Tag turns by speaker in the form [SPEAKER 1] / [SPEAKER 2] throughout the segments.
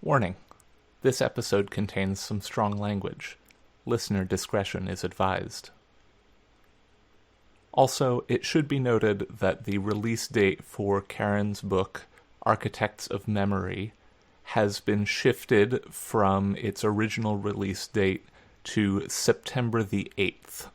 [SPEAKER 1] Warning: this episode contains some strong language. Listener discretion is advised. Also, it should be noted that the release date for Karen's book, Architects of Memory, has been shifted from its original release date to September the 8th.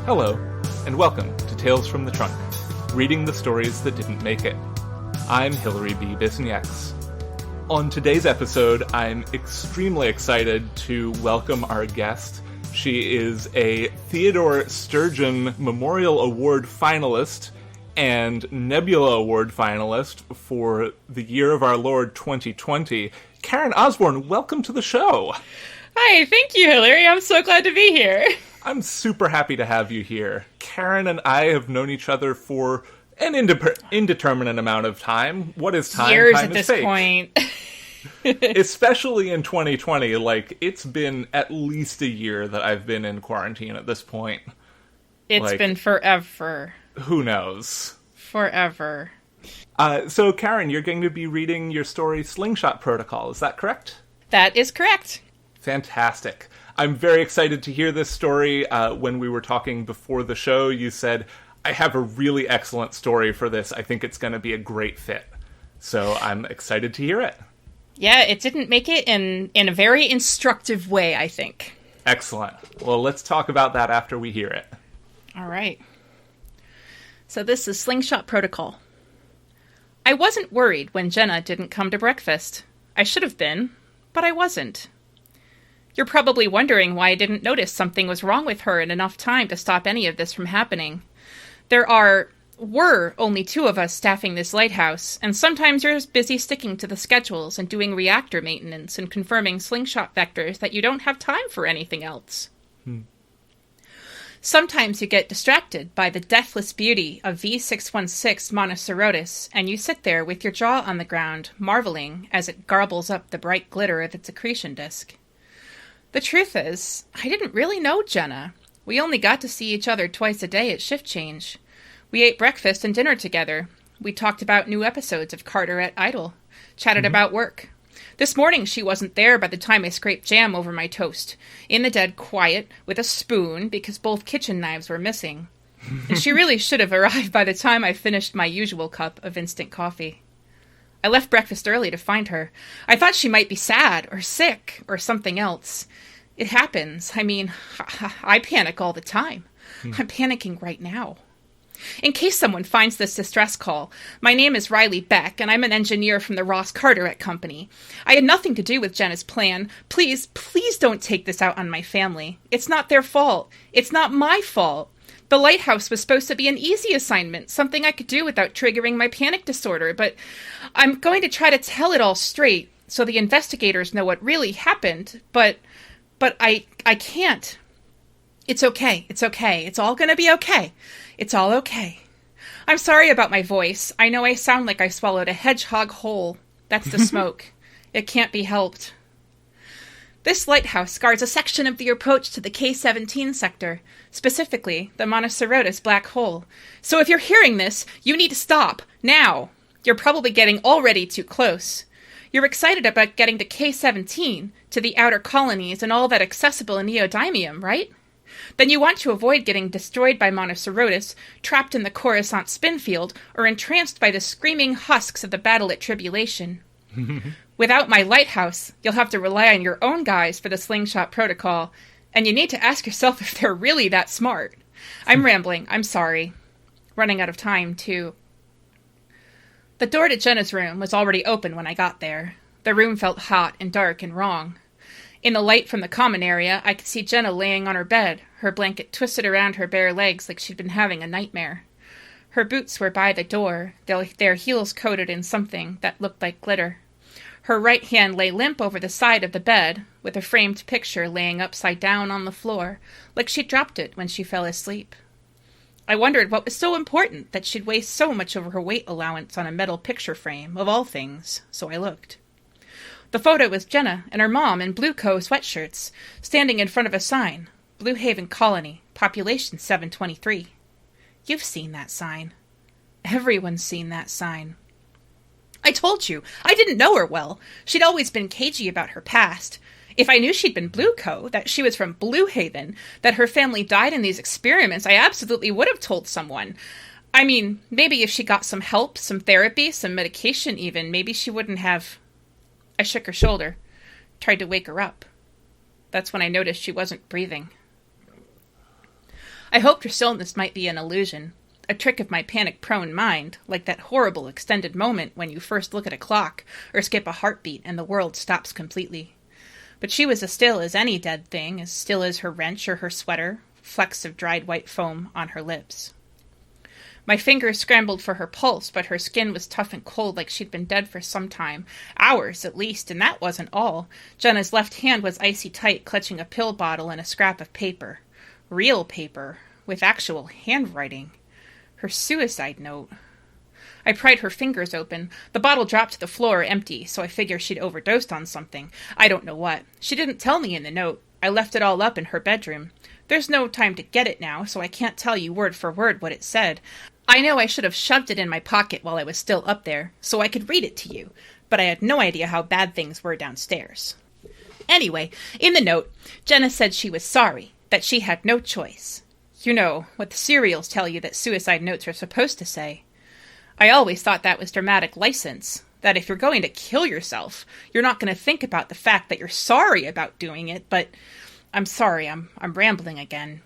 [SPEAKER 1] Hello, and welcome to Tales from the Trunk, reading the stories that didn't make it. I'm Hilary B. Bisnieks. On today's episode, I'm extremely excited to welcome our guest. She is a Theodore Sturgeon Memorial Award finalist and Nebula Award finalist for the year of our Lord 2020. Karen Osborne, welcome to the show.
[SPEAKER 2] Hi, thank you, Hilary. I'm so glad to be here.
[SPEAKER 1] I'm super happy to have you here. Karen and I have known each other for an indeterminate amount of time. What is time?
[SPEAKER 2] Years
[SPEAKER 1] time
[SPEAKER 2] at
[SPEAKER 1] is
[SPEAKER 2] this
[SPEAKER 1] fake.
[SPEAKER 2] point.
[SPEAKER 1] Especially in 2020, it's been at least a year that I've been in quarantine at this point.
[SPEAKER 2] It's been forever.
[SPEAKER 1] Who knows?
[SPEAKER 2] Forever.
[SPEAKER 1] So, Karen, you're going to be reading your story Slingshot Protocol, is that correct?
[SPEAKER 2] That is correct.
[SPEAKER 1] Fantastic. I'm very excited to hear this story. When we were talking before the show, you said, I have a really excellent story for this. I think it's going to be a great fit. So I'm excited to hear it.
[SPEAKER 2] Yeah, it didn't make it in a very instructive way, I think.
[SPEAKER 1] Excellent. Well, let's talk about that after we hear it.
[SPEAKER 2] All right. So this is Slingshot Protocol. I wasn't worried when Jenna didn't come to breakfast. I should have been, but I wasn't. You're probably wondering why I didn't notice something was wrong with her in enough time to stop any of this from happening. Were only two of us staffing this lighthouse, and sometimes you're busy sticking to the schedules and doing reactor maintenance and confirming slingshot vectors that you don't have time for anything else. Sometimes you get distracted by the deathless beauty of V616 Monocerotis, and you sit there with your jaw on the ground, marveling as it garbles up the bright glitter of its accretion disk. The truth is, I didn't really know Jenna. We only got to see each other twice a day at shift change. We ate breakfast and dinner together. We talked about new episodes of Carteret Idol. Chatted about work. This morning she wasn't there by the time I scraped jam over my toast. In the dead quiet, with a spoon, because both kitchen knives were missing. And she really should have arrived by the time I finished my usual cup of instant coffee. I left breakfast early to find her. I thought she might be sad, or sick, or something else. It happens. I mean, I panic all the time. I'm panicking right now. In case someone finds this distress call, my name is Riley Beck, and I'm an engineer from the Ross Carteret Company. I had nothing to do with Jenna's plan. Please don't take this out on my family. It's not their fault. It's not my fault. The lighthouse was supposed to be an easy assignment, something I could do without triggering my panic disorder, but I'm going to try to tell it all straight so the investigators know what really happened, but I can't. It's okay. It's okay. It's all going to be okay. It's all okay. I'm sorry about my voice. I know I sound like I swallowed a hedgehog whole. That's the smoke. It can't be helped. This lighthouse guards a section of the approach to the K-17 sector, specifically the Monocerotis black hole. So if you're hearing this, you need to stop, now. You're probably getting already too close. You're excited about getting to K-17, to the outer colonies and all that accessible neodymium, right? Then you want to avoid getting destroyed by Monocerotis, trapped in the Coruscant spin field, or entranced by the screaming husks of the battle at Tribulation. Without my lighthouse, you'll have to rely on your own guys for the Slingshot Protocol, and you need to ask yourself if they're really that smart. I'm rambling, I'm sorry. Running out of time, too. The door to Jenna's room was already open when I got there. The room felt hot and dark and wrong. In the light from the common area, I could see Jenna laying on her bed, her blanket twisted around her bare legs like she'd been having a nightmare. Her boots were by the door, their heels coated in something that looked like glitter. Her right hand lay limp over the side of the bed, with a framed picture laying upside down on the floor, like she'd dropped it when she fell asleep. I wondered what was so important that she'd waste so much of her weight allowance on a metal picture frame, of all things, so I looked. The photo was Jenna and her mom in Blue Co. sweatshirts, standing in front of a sign, Blue Haven Colony, population 723. You've seen that sign. Everyone's seen that sign. I told you, I didn't know her well. She'd always been cagey about her past. If I knew she'd been Blue Co., that she was from Blue Haven, that her family died in these experiments, I absolutely would have told someone. I mean, maybe if she got some help, some therapy, some medication even, maybe she wouldn't have... I shook her shoulder, tried to wake her up. That's when I noticed she wasn't breathing. I hoped her stillness might be an illusion, a trick of my panic-prone mind, like that horrible extended moment when you first look at a clock or skip a heartbeat and the world stops completely. But she was as still as any dead thing, as still as her wrench or her sweater, flecks of dried white foam on her lips. My fingers scrambled for her pulse, but her skin was tough and cold like she'd been dead for some time, hours at least, and that wasn't all. Jenna's left hand was icy tight, clutching a pill bottle and a scrap of paper. Real paper, with actual handwriting. Her suicide note. I pried her fingers open. The bottle dropped to the floor empty, so I figured she'd overdosed on something. I don't know what. She didn't tell me in the note. I left it all up in her bedroom. There's no time to get it now, so I can't tell you word for word what it said. I know I should have shoved it in my pocket while I was still up there, so I could read it to you, but I had no idea how bad things were downstairs. Anyway, in the note, Jenna said she was sorry, that she had no choice. You know, what the serials tell you that suicide notes are supposed to say. I always thought that was dramatic license, that if you're going to kill yourself, you're not going to think about the fact that you're sorry about doing it, but I'm sorry, I'm rambling again.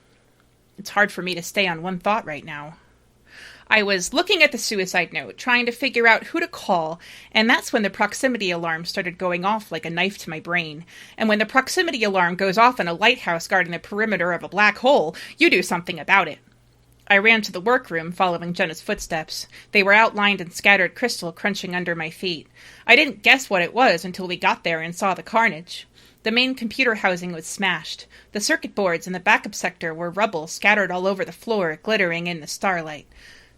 [SPEAKER 2] It's hard for me to stay on one thought right now. I was looking at the suicide note, trying to figure out who to call, and that's when the proximity alarm started going off like a knife to my brain. And when the proximity alarm goes off in a lighthouse guarding the perimeter of a black hole, you do something about it. I ran to the workroom, following Jenna's footsteps. They were outlined in scattered crystal crunching under my feet. I didn't guess what it was until we got there and saw the carnage. The main computer housing was smashed. The circuit boards in the backup sector were rubble scattered all over the floor, glittering in the starlight.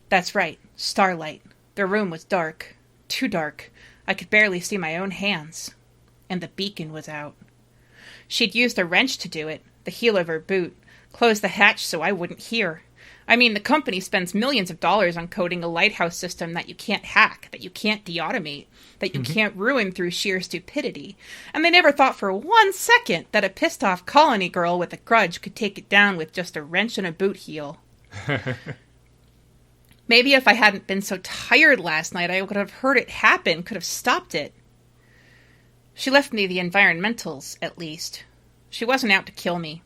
[SPEAKER 2] That's right, starlight. The room was dark. Too dark. I could barely see my own hands. And the beacon was out. She'd used a wrench to do it, the heel of her boot, closed the hatch so I wouldn't hear. I mean, the company spends millions of dollars on coding a lighthouse system that you can't hack, that you can't de-automate, that you can't ruin through sheer stupidity. And they never thought for 1 second that a pissed-off colony girl with a grudge could take it down with just a wrench and a boot heel. Maybe if I hadn't been so tired last night, I would have heard it happen, could have stopped it. She left me the environmentals, at least. She wasn't out to kill me.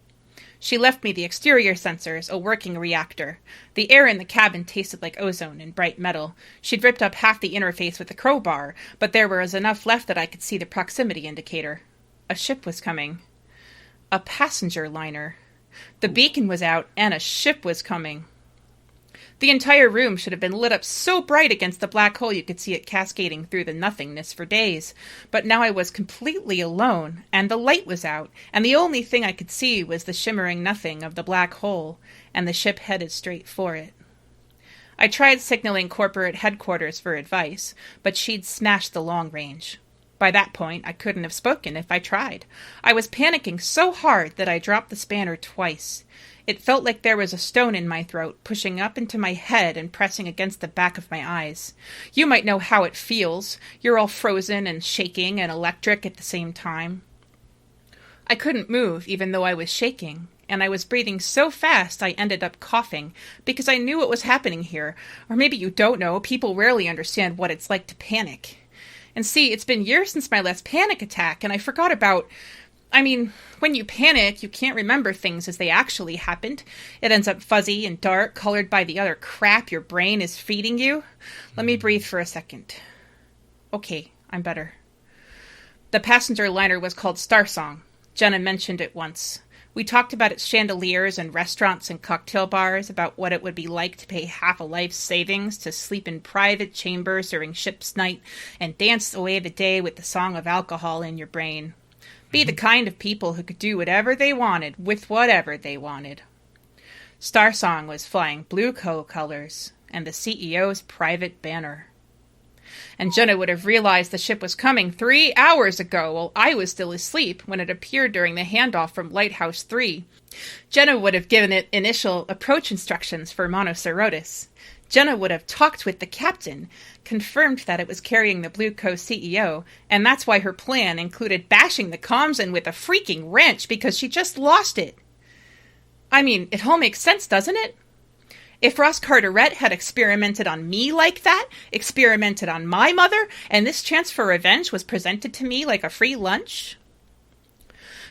[SPEAKER 2] She left me the exterior sensors, a working reactor. The air in the cabin tasted like ozone and bright metal. She'd ripped up half the interface with a crowbar, but there was enough left that I could see the proximity indicator. A ship was coming. A passenger liner. The beacon was out, and a ship was coming. The entire room should have been lit up so bright against the black hole you could see it cascading through the nothingness for days. But now I was completely alone, and the light was out, and the only thing I could see was the shimmering nothing of the black hole, and the ship headed straight for it. I tried signaling corporate headquarters for advice, but she'd smashed the long range. By that point, I couldn't have spoken if I tried. I was panicking so hard that I dropped the spanner twice. It felt like there was a stone in my throat, pushing up into my head and pressing against the back of my eyes. You might know how it feels. You're all frozen and shaking and electric at the same time. I couldn't move, even though I was shaking, and I was breathing so fast I ended up coughing, because I knew what was happening here. Or maybe you don't know. People rarely understand what it's like to panic. And see, it's been years since my last panic attack, and I forgot about... when you panic, you can't remember things as they actually happened. It ends up fuzzy and dark, colored by the other crap your brain is feeding you. Let me breathe for a second. Okay, I'm better. The passenger liner was called Starsong. Jenna mentioned it once. We talked about its chandeliers and restaurants and cocktail bars, about what it would be like to pay half a life's savings to sleep in private chambers during ship's night and dance away the day with the song of alcohol in your brain. Be the kind of people who could do whatever they wanted with whatever they wanted. Starsong was flying Blue Co. colors and the CEO's private banner. And Jenna would have realized the ship was coming 3 hours ago while I was still asleep when it appeared during the handoff from Lighthouse 3. Jenna would have given it initial approach instructions for Monocerotis. Jenna would have talked with the captain, confirmed that it was carrying the Blue Co. CEO, and that's why her plan included bashing the comms in with a freaking wrench because she just lost it. I mean, it all makes sense, doesn't it? If Ross Carteret had experimented on me like that, experimented on my mother, and this chance for revenge was presented to me like a free lunch?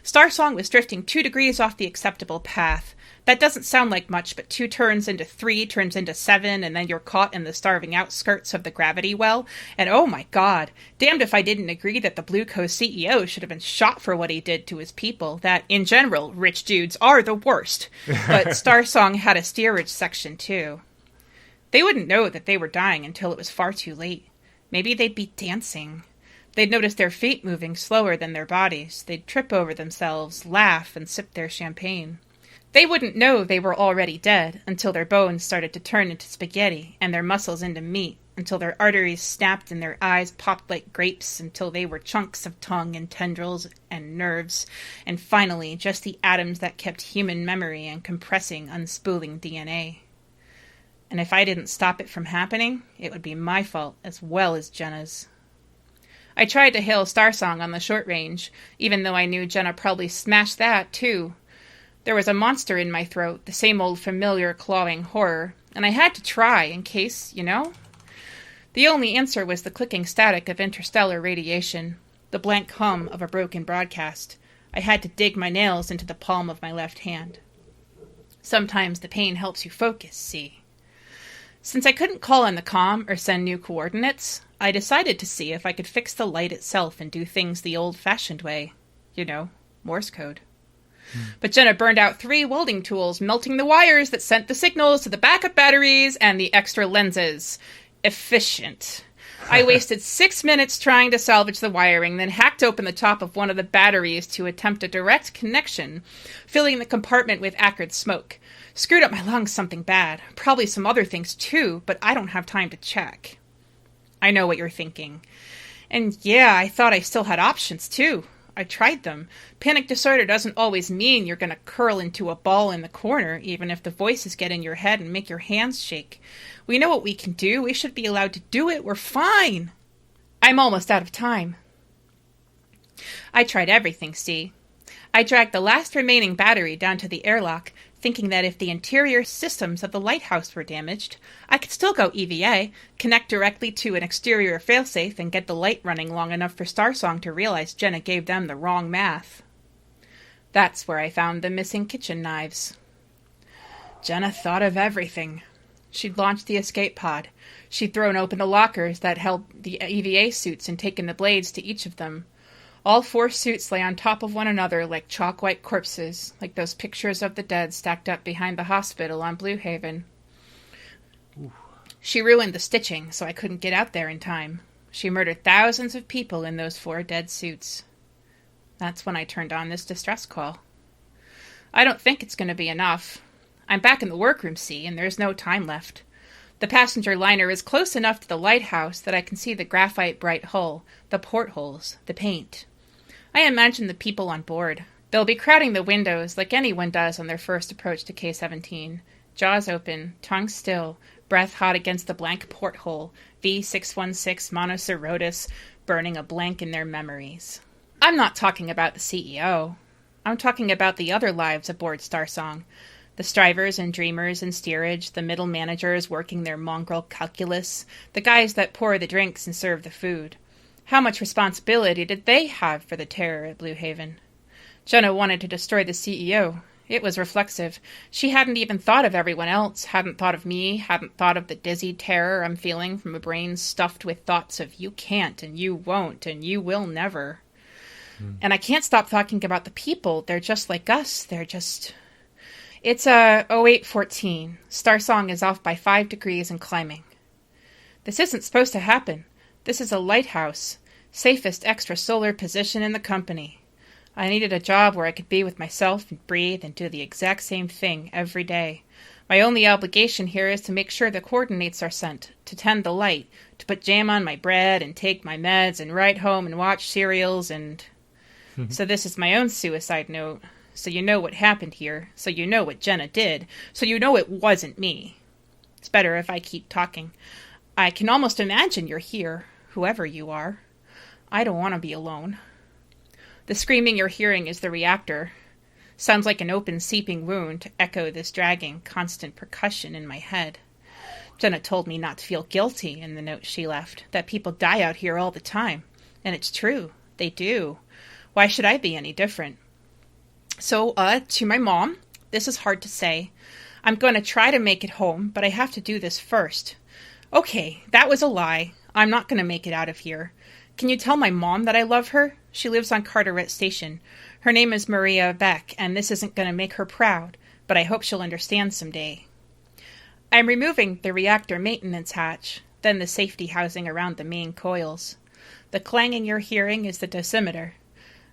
[SPEAKER 2] Starsong was drifting 2 degrees off the acceptable path. That doesn't sound like much, but 2 turns into 3 turns into 7, and then you're caught in the starving outskirts of the gravity well. And oh my god, damned if I didn't agree that the Blue Co. CEO should have been shot for what he did to his people, that, in general, rich dudes are the worst. But Starsong had a steerage section, too. They wouldn't know that they were dying until it was far too late. Maybe they'd be dancing. They'd notice their feet moving slower than their bodies. They'd trip over themselves, laugh, and sip their champagne. They wouldn't know they were already dead until their bones started to turn into spaghetti and their muscles into meat, until their arteries snapped and their eyes popped like grapes, until they were chunks of tongue and tendrils and nerves, and finally just the atoms that kept human memory and compressing, unspooling DNA. And if I didn't stop it from happening, it would be my fault as well as Jenna's. I tried to hail Starsong on the short range, even though I knew Jenna probably smashed that, too. There was a monster in my throat, the same old familiar clawing horror, and I had to try, in case, you know? The only answer was the clicking static of interstellar radiation, the blank hum of a broken broadcast. I had to dig my nails into the palm of my left hand. Sometimes the pain helps you focus, see? Since I couldn't call on the comm or send new coordinates, I decided to see if I could fix the light itself and do things the old-fashioned way. You know, Morse code. But Jenna burned out 3 welding tools, melting the wires that sent the signals to the backup batteries and the extra lenses. Efficient. I wasted 6 minutes trying to salvage the wiring, then hacked open the top of one of the batteries to attempt a direct connection, filling the compartment with acrid smoke. Screwed up my lungs something bad. Probably some other things too, but I don't have time to check. I know what you're thinking. And yeah, I thought I still had options too. I tried them. Panic disorder doesn't always mean you're going to curl into a ball in the corner, even if the voices get in your head and make your hands shake. We know what we can do. We should be allowed to do it. We're fine. I'm almost out of time. I tried everything, see? I dragged the last remaining battery down to the airlock, thinking that if the interior systems of the lighthouse were damaged, I could still go EVA, connect directly to an exterior failsafe, and get the light running long enough for Starsong to realize Jenna gave them the wrong math. That's where I found the missing kitchen knives. Jenna thought of everything. She'd launched the escape pod. She'd thrown open the lockers that held the EVA suits and taken the blades to each of them. All 4 suits lay on top of one another like chalk-white corpses, like those pictures of the dead stacked up behind the hospital on Blue Haven. Ooh. She ruined the stitching, so I couldn't get out there in time. She murdered thousands of people in those 4 dead suits. That's when I turned on this distress call. I don't think it's going to be enough. I'm back in the workroom, see, and there's no time left. The passenger liner is close enough to the lighthouse that I can see the graphite-bright hull, the portholes, the paint. I imagine the people on board. They'll be crowding the windows like anyone does on their first approach to K-17. Jaws open, tongue still, breath hot against the blank porthole, V616 Monocerotis burning a blank in their memories. I'm not talking about the CEO. I'm talking about the other lives aboard Starsong. The strivers and dreamers in steerage, the middle managers working their mongrel calculus, the guys that pour the drinks and serve the food. How much responsibility did they have for the terror at Blue Haven? Jenna wanted to destroy the CEO. It was reflexive. She hadn't even thought of everyone else, hadn't thought of me, hadn't thought of the dizzy terror I'm feeling from a brain stuffed with thoughts of you can't and you won't and you will never. And I can't stop talking about the people. They're just like us. It's 0814. Star Song is off by 5 degrees and climbing. This isn't supposed to happen. This is a lighthouse. Safest extrasolar position in the company. I needed a job where I could be with myself and breathe and do the exact same thing every day. My only obligation here is to make sure the coordinates are sent, to tend the light, to put jam on my bread and take my meds and write home and watch serials and... So this is my own suicide note. So you know what happened here. So you know what Jenna did. So you know it wasn't me. It's better if I keep talking. I can almost imagine you're here, whoever you are. I don't want to be alone. The screaming you're hearing is the reactor. Sounds like an open seeping wound to echo this dragging, constant percussion in my head. Jenna told me not to feel guilty in the note she left, that people die out here all the time. And it's true. They do. Why should I be any different? So, to my mom, this is hard to say. I'm going to try to make it home, but I have to do this first. Okay, that was a lie. I'm not going to make it out of here. Can you tell my mom that I love her? She lives on Carteret Station. Her name is Maria Beck, and this isn't going to make her proud, but I hope she'll understand someday. I'm removing the reactor maintenance hatch, then the safety housing around the main coils. The clanging you're hearing is the dosimeter.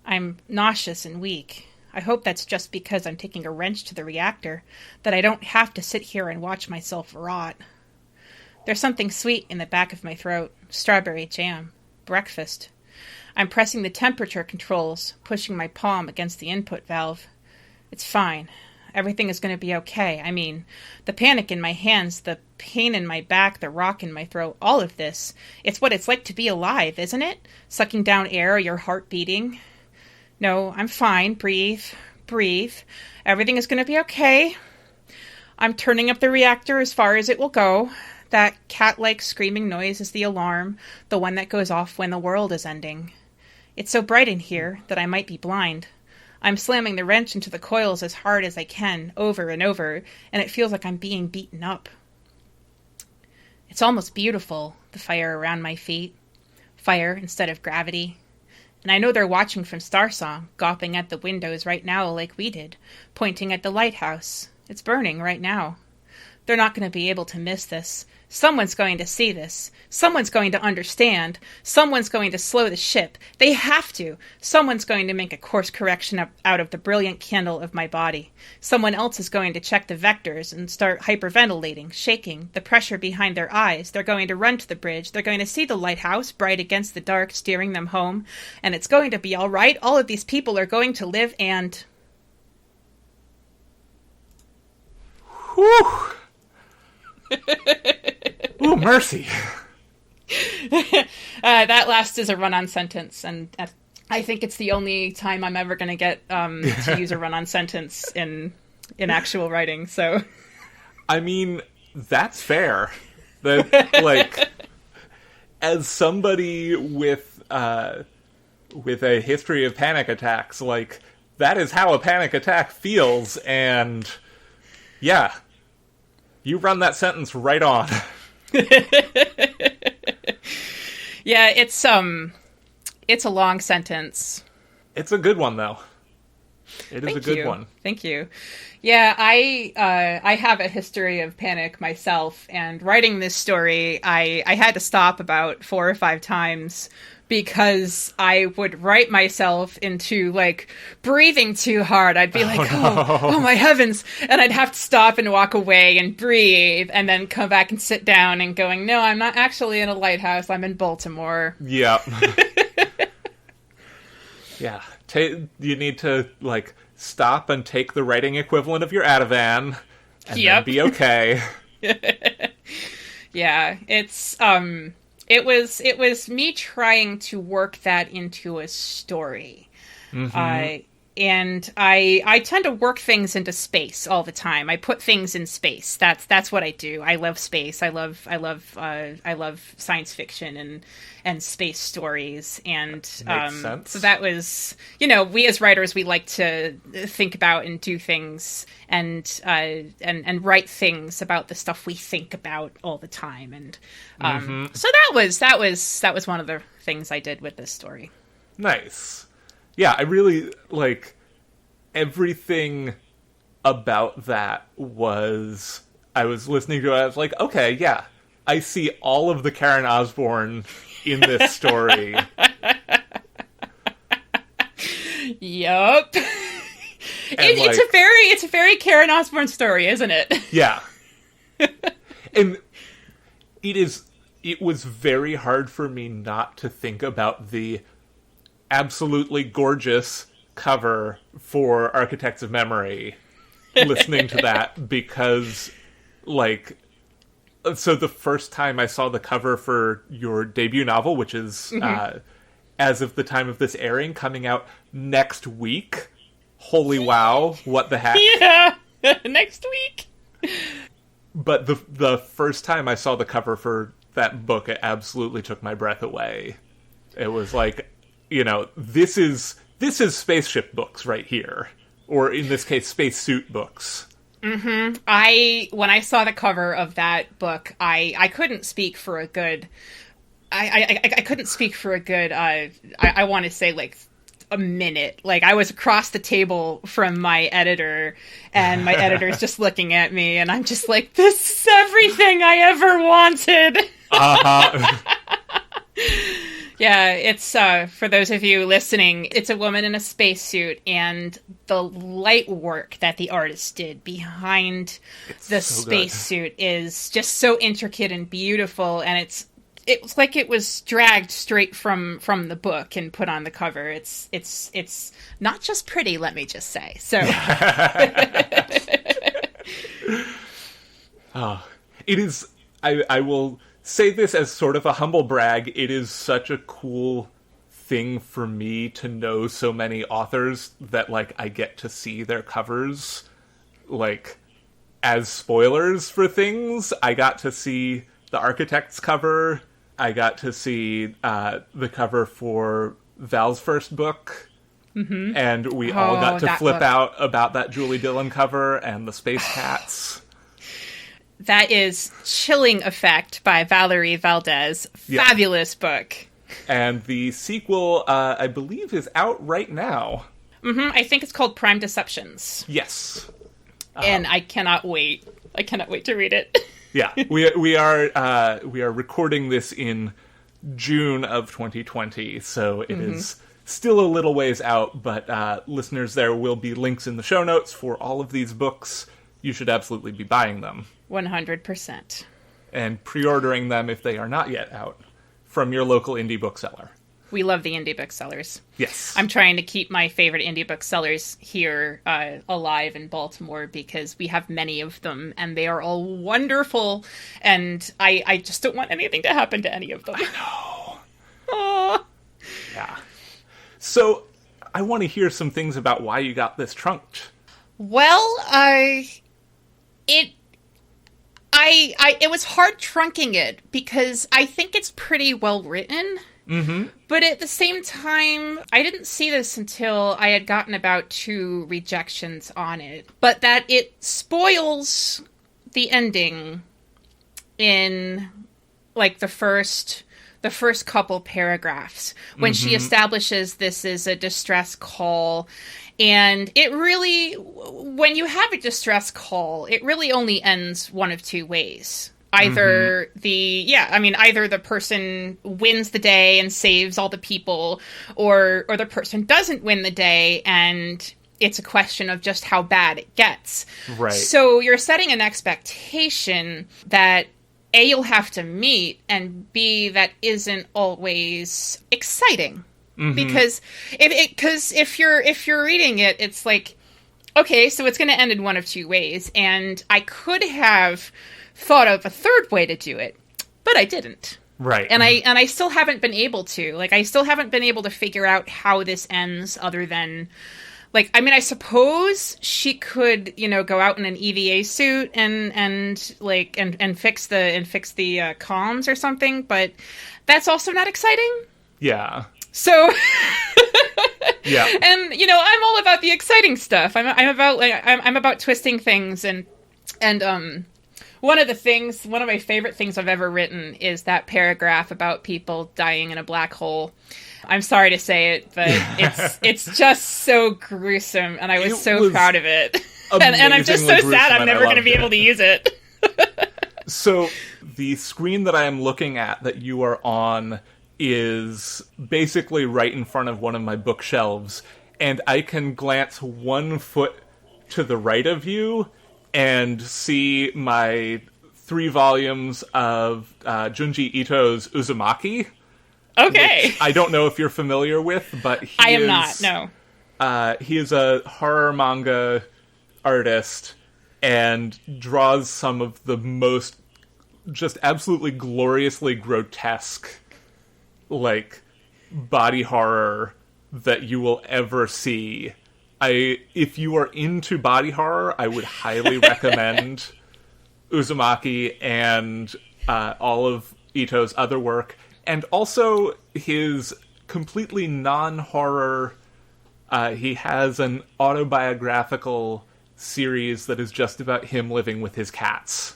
[SPEAKER 2] I'm nauseous and weak. I hope that's just because I'm taking a wrench to the reactor, that I don't have to sit here and watch myself rot. There's something sweet in the back of my throat. Strawberry jam. Breakfast. I'm pressing the temperature controls, pushing my palm against the input valve. It's fine. Everything is going to be okay. I mean, the panic in my hands, the pain in my back, the rock in my throat, all of this. It's what it's like to be alive, isn't it? Sucking down air, your heart beating. No, I'm fine. Breathe. Breathe. Everything is going to be okay. I'm turning up the reactor as far as it will go. That cat-like screaming noise is the alarm, the one that goes off when the world is ending. It's so bright in here that I might be blind. I'm slamming the wrench into the coils as hard as I can, over and over, and it feels like I'm being beaten up. It's almost beautiful, the fire around my feet. Fire instead of gravity. And I know they're watching from Star Song, gawping at the windows right now like we did, pointing at the lighthouse. It's burning right now. They're not going to be able to miss this. Someone's going to see this. Someone's going to understand. Someone's going to slow the ship. They have to. Someone's going to make a course correction out of the brilliant candle of my body. Someone else is going to check the vectors and start hyperventilating, shaking, the pressure behind their eyes. They're going to run to the bridge. They're going to see the lighthouse, bright against the dark, steering them home. And it's going to be all right. All of these people are going to live and...
[SPEAKER 1] Whew! Ooh, mercy.
[SPEAKER 2] That last is a run-on sentence, and I think it's the only time I'm ever going to get to use a run-on sentence in actual writing, so...
[SPEAKER 1] I mean, that's fair. That, like, as somebody with a history of panic attacks, like, that is how a panic attack feels, and... yeah. You run that sentence right on.
[SPEAKER 2] Yeah, it's a long sentence.
[SPEAKER 1] It's a good one, though. It is a good one.
[SPEAKER 2] Thank you. Yeah, I have a history of panic myself, and writing this story, I had to stop about 4 or 5 times because I would write myself into, like, breathing too hard. I'd be like, oh my heavens. And I'd have to stop and walk away and breathe and then come back and sit down and going, no, I'm not actually in a lighthouse. I'm in Baltimore.
[SPEAKER 1] Yeah. Yeah. You need to, like, stop and take the writing equivalent of your Ativan and then be okay.
[SPEAKER 2] Yeah, it was me trying to work that into a story. Mm-hmm. And I tend to work things into space all the time. I put things in space. That's what I do. I love space. I love science fiction and space stories. And
[SPEAKER 1] Makes sense.
[SPEAKER 2] So that was, we as writers, we like to think about and do things and write things about the stuff we think about all the time. And so that was one of the things I did with this story.
[SPEAKER 1] Nice. Yeah, I really, like, everything about that was... I was listening to it, I was like, okay, yeah, I see all of the Karen Osborne in this story.
[SPEAKER 2] Yup. It's a very Karen Osborne story, isn't it?
[SPEAKER 1] Yeah. And it was very hard for me not to think about the absolutely gorgeous cover for Architects of Memory, listening to that, because, like, so the first time I saw the cover for your debut novel, which is, as of the time of this airing, coming out next week. Holy wow, what the heck?
[SPEAKER 2] Yeah, next week.
[SPEAKER 1] But the first time I saw the cover for that book, it absolutely took my breath away. It was like, you know, this is spaceship books right here. Or in this case, spacesuit books.
[SPEAKER 2] Mm-hmm. When I saw the cover of that book, I couldn't speak for a good... I couldn't speak for a good, I want to say, like, a minute. Like, I was across the table from my editor, and my editor's just looking at me, and I'm just like, this is everything I ever wanted! Yeah, it's, for those of you listening, it's a woman in a spacesuit, and the light work that the artist did behind the spacesuit is just so intricate and beautiful, and it was like it was dragged straight from the book and put on the cover. It's not just pretty, let me just say. So
[SPEAKER 1] it is. I will say this as sort of a humble brag. It is such a cool thing for me to know so many authors that, like, I get to see their covers, like, as spoilers for things. I got to see the Architect's cover. I got to see the cover for Val's first book, and we all got to flip out about that Julie Dillon cover and the Space Cats.
[SPEAKER 2] That is Chilling Effect by Valerie Valdez. Fabulous book.
[SPEAKER 1] And the sequel, I believe, is out right now.
[SPEAKER 2] I think it's called Prime Deceptions.
[SPEAKER 1] Yes.
[SPEAKER 2] And I cannot wait. I cannot wait to read it.
[SPEAKER 1] Yeah, we are recording this in June of 2020, so it is still a little ways out, but listeners, there will be links in the show notes for all of these books. You should absolutely be buying them.
[SPEAKER 2] 100%.
[SPEAKER 1] And pre-ordering them if they are not yet out from your local indie bookseller.
[SPEAKER 2] We love the indie booksellers.
[SPEAKER 1] Yes.
[SPEAKER 2] I'm trying to keep my favorite indie booksellers here alive in Baltimore because we have many of them, and they are all wonderful, and I just don't want anything to happen to any of them.
[SPEAKER 1] I know.
[SPEAKER 2] Aww.
[SPEAKER 1] Yeah. So, I want to hear some things about why you got this trunked.
[SPEAKER 2] Well, it was hard trunking it because I think it's pretty well written. But at the same time, I didn't see this until I had gotten about 2 rejections on it. But that it spoils the ending in, like, the first couple paragraphs when she establishes this is a distress call. And it really, when you have a distress call, it really only ends one of 2 ways. Either either the person wins the day and saves all the people, or the person doesn't win the day and it's a question of just how bad it gets.
[SPEAKER 1] Right. So
[SPEAKER 2] you're setting an expectation that A, you'll have to meet, and B, that isn't always exciting. Because if you're reading it, it's like, okay, so it's going to end in one of 2 ways, and I could have thought of a third way to do it, but I didn't.
[SPEAKER 1] Right.
[SPEAKER 2] And I still haven't been able to. Like, I still haven't been able to figure out how this ends other than, like, I mean, I suppose she could, go out in an EVA suit and fix the comms or something, but that's also not exciting.
[SPEAKER 1] Yeah.
[SPEAKER 2] So,
[SPEAKER 1] yeah.
[SPEAKER 2] And I'm all about the exciting stuff. I'm about twisting things and one of my favorite things I've ever written is that paragraph about people dying in a black hole. I'm sorry to say it, but it's just so gruesome, and I was so proud of it. and I'm just so sad I'm never going to be able to use it.
[SPEAKER 1] So the screen that I am looking at that you are on is basically right in front of one of my bookshelves, and I can glance 1 foot to the right of you and see my 3 volumes of Junji Ito's Uzumaki.
[SPEAKER 2] Okay.
[SPEAKER 1] I don't know if you're familiar with, but
[SPEAKER 2] I am not, no.
[SPEAKER 1] He is a horror manga artist and draws some of the most just absolutely gloriously grotesque, like, body horror that you will ever see. If you are into body horror, I would highly recommend Uzumaki and all of Ito's other work, and also his completely non-horror. He has an autobiographical series that is just about him living with his cats.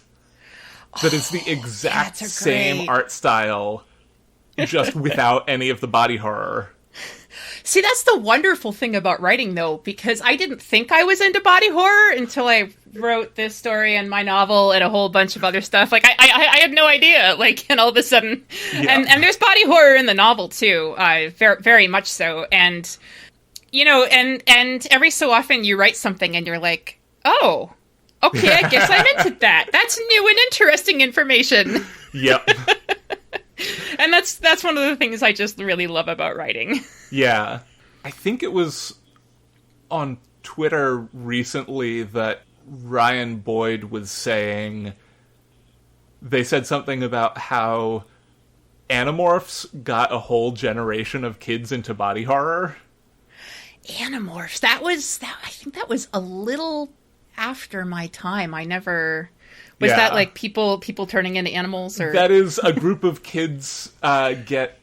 [SPEAKER 1] That is the exact same art style, just without any of the body horror.
[SPEAKER 2] See, that's the wonderful thing about writing, though, because I didn't think I was into body horror until I wrote this story and my novel and a whole bunch of other stuff. Like, I had no idea, like, and all of a sudden... Yeah. And there's body horror in the novel, too, very, very much so. And, you know, and every so often you write something and you're like, oh, okay, I guess I'm into that. That's new and interesting information.
[SPEAKER 1] Yep.
[SPEAKER 2] And that's one of the things I just really love about writing.
[SPEAKER 1] Yeah. I think it was on Twitter recently that Ryan Boyd was saying, they said something about how Animorphs got a whole generation of kids into body horror.
[SPEAKER 2] Animorphs. I think that was a little after my time. I never... Was that like people turning into animals? Or
[SPEAKER 1] that is a group of kids get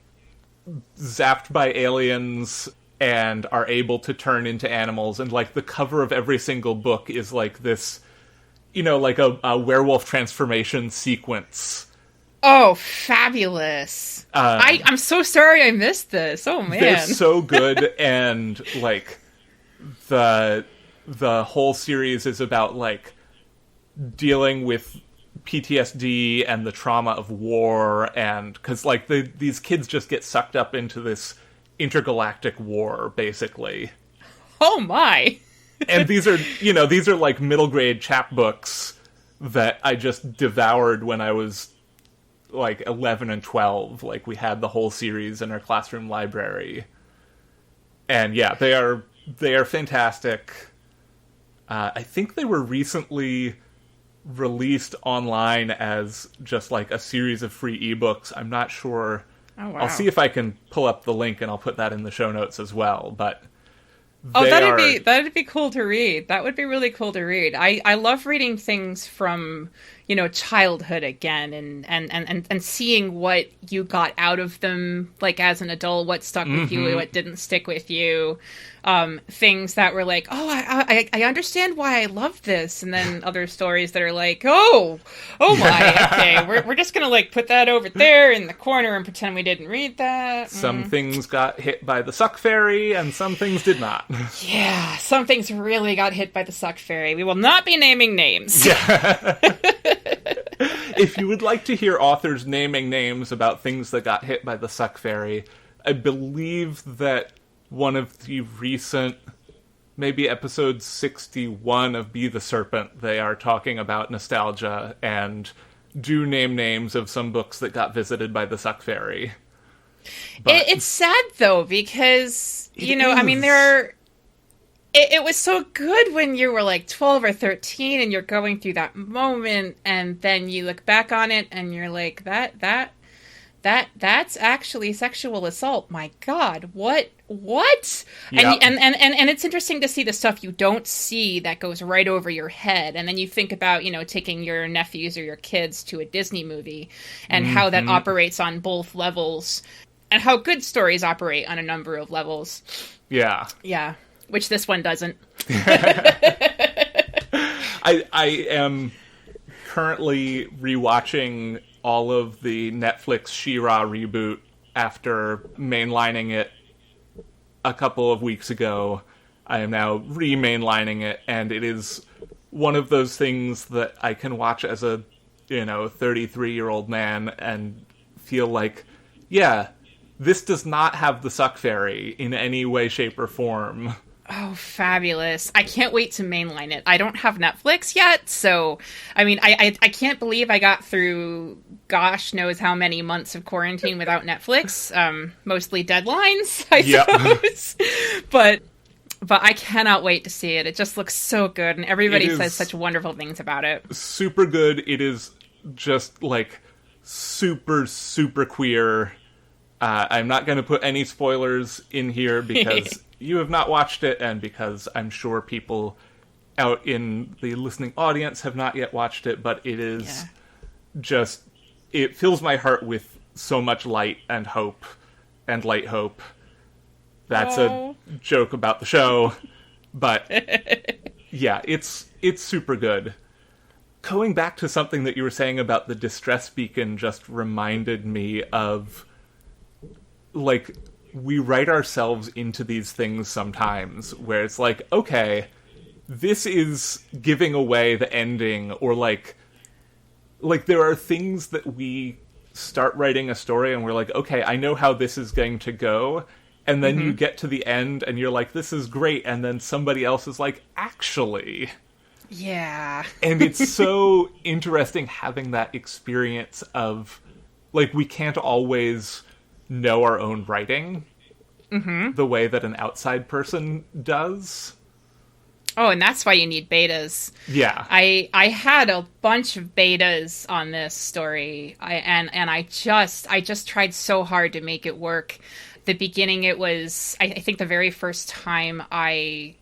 [SPEAKER 1] zapped by aliens and are able to turn into animals, and like the cover of every single book is like this, you know, like a werewolf transformation sequence.
[SPEAKER 2] Oh, fabulous! I'm so sorry I missed this. Oh man,
[SPEAKER 1] they're so good, and like the whole series is about like dealing with PTSD and the trauma of war, and because like these kids just get sucked up into this intergalactic war, basically.
[SPEAKER 2] Oh my!
[SPEAKER 1] And these are like middle grade chapbooks that I just devoured when I was like 11 and 12. Like, we had the whole series in our classroom library, and yeah, they are fantastic. I think they were recently released online as just like a series of free ebooks. I'm not sure.
[SPEAKER 2] Oh, wow.
[SPEAKER 1] I'll see if I can pull up the link and I'll put that in the show notes as well. But
[SPEAKER 2] that'd be cool to read. That would be really cool to read. I love reading things from, you know, childhood again, and seeing what you got out of them, like as an adult, what stuck with you, what didn't stick with you. Things that were like, oh, I understand why I love this, and then other stories that are like, oh my, okay, we're just gonna like put that over there in the corner and pretend we didn't read that.
[SPEAKER 1] Some things got hit by the suck fairy, and some things did not.
[SPEAKER 2] Yeah, some things really got hit by the suck fairy. We will not be naming names.
[SPEAKER 1] Yeah. If you would like to hear authors naming names about things that got hit by the suck fairy, I believe that one of the recent, maybe episode 61 of Be the Serpent, they are talking about nostalgia and do name names of some books that got visited by the suck fairy. But
[SPEAKER 2] it's sad, though, because, you know, I mean, it was so good when you were like 12 or 13 and you're going through that moment, and then you look back on it and you're like, that's actually sexual assault. My God, what? Yeah. And it's interesting to see the stuff you don't see that goes right over your head. And then you think about, you know, taking your nephews or your kids to a Disney movie and how that operates on both levels, and how good stories operate on a number of levels.
[SPEAKER 1] Yeah.
[SPEAKER 2] Yeah. Which this one doesn't.
[SPEAKER 1] I am currently rewatching all of the Netflix She-Ra reboot after mainlining it a couple of weeks ago. I am now re-mainlining it, and it is one of those things that I can watch as a, 33-year-old man and feel like, yeah, this does not have the suck fairy in any way, shape, or form.
[SPEAKER 2] Oh, fabulous. I can't wait to mainline it. I don't have Netflix yet, so, I mean, I can't believe I got through gosh knows how many months of quarantine without Netflix. Mostly deadlines, I suppose. But I cannot wait to see it. It just looks so good, and everybody says such wonderful things about it.
[SPEAKER 1] Super good. It is just, like, super, super queer. I'm not going to put any spoilers in here because you have not watched it, and because I'm sure people out in the listening audience have not yet watched it, but it is just, it fills my heart with so much light and hope and light hope. That's a joke about the show, but yeah, it's super good. Going back to something that you were saying about the distress beacon just reminded me of, like, we write ourselves into these things sometimes where it's like, okay, this is giving away the ending, or like there are things that we start writing a story and we're like, okay, I know how this is going to go, and then you get to the end and you're like, this is great, and then somebody else is like, actually.
[SPEAKER 2] Yeah.
[SPEAKER 1] And it's so interesting having that experience of, like, we can't always know our own writing the way that an outside person does.
[SPEAKER 2] Oh, and that's why you need betas.
[SPEAKER 1] Yeah.
[SPEAKER 2] I had a bunch of betas on this story, I just tried so hard to make it work. The beginning, it was, I think the very first time I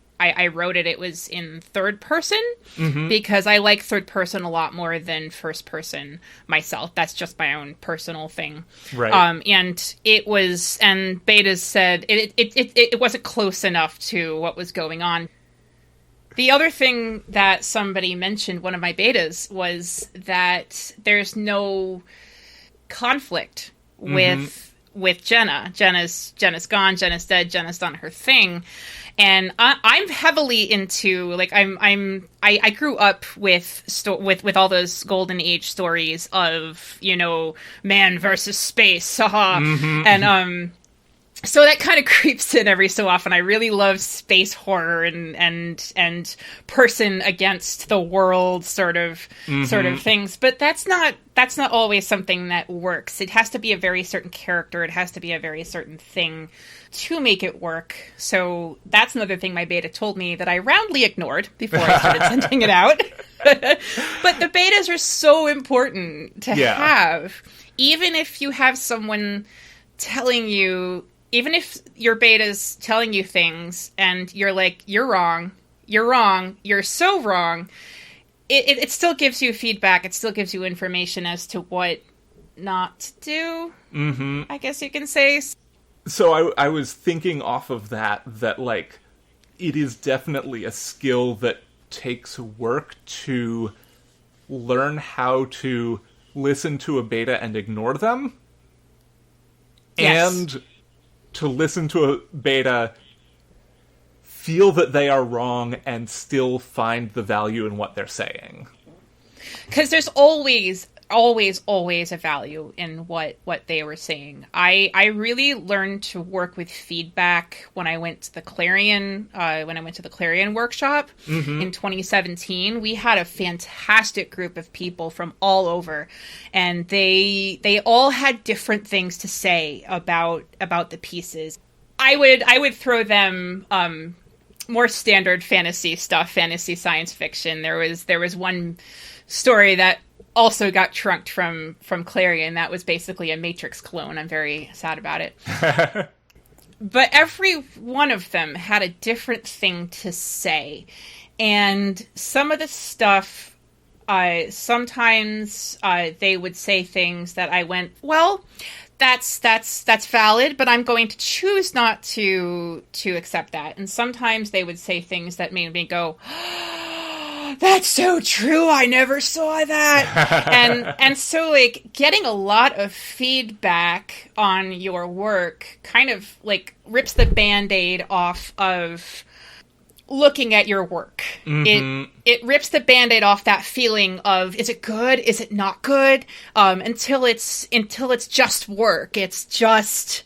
[SPEAKER 2] wrote it, it was in third person, because I like third person a lot more than first person myself. That's just my own personal thing.
[SPEAKER 1] Right.
[SPEAKER 2] And it was, and betas said it wasn't close enough to what was going on. The other thing that somebody mentioned, one of my betas, was that there's no conflict with Jenna. Jenna's gone. Jenna's dead. Jenna's done her thing, and I'm heavily into, like, I grew up with all those golden age stories of, man versus space, haha, and so that kind of creeps in every so often. I really love space horror and person against the world sort of things. But that's not always something that works. It has to be a very certain character. It has to be a very certain thing to make it work. So that's another thing my beta told me that I roundly ignored before I started sending it out. But the betas are so important to have. Even if you have someone telling you, even if your beta's telling you things and you're like, you're wrong, you're so wrong, it still gives you feedback. It still gives you information as to what not to do, I guess you can say.
[SPEAKER 1] So I was thinking off of that, like, it is definitely a skill that takes work to learn how to listen to a beta and ignore them.
[SPEAKER 2] Yes.
[SPEAKER 1] And to listen to a beta, feel that they are wrong, and still find the value in what they're saying.
[SPEAKER 2] Because there's always a value in what they were saying. I really learned to work with feedback when I went to the Clarion workshop in 2017. We had a fantastic group of people from all over, and they all had different things to say about the pieces. I would throw them more standard fantasy stuff, fantasy science fiction. There was one story that also got trunked from Clarion. That was basically a Matrix clone. I'm very sad about it. But every one of them had a different thing to say. And some of the stuff, sometimes they would say things that I went, well, that's valid, but I'm going to choose not to accept that. And sometimes they would say things that made me go, that's so true. I never saw that. and so like getting a lot of feedback on your work kind of like rips the Band-Aid off of looking at your work. It rips the Band-Aid off that feeling of, is it good? Is it not good? Until it's just work. It's just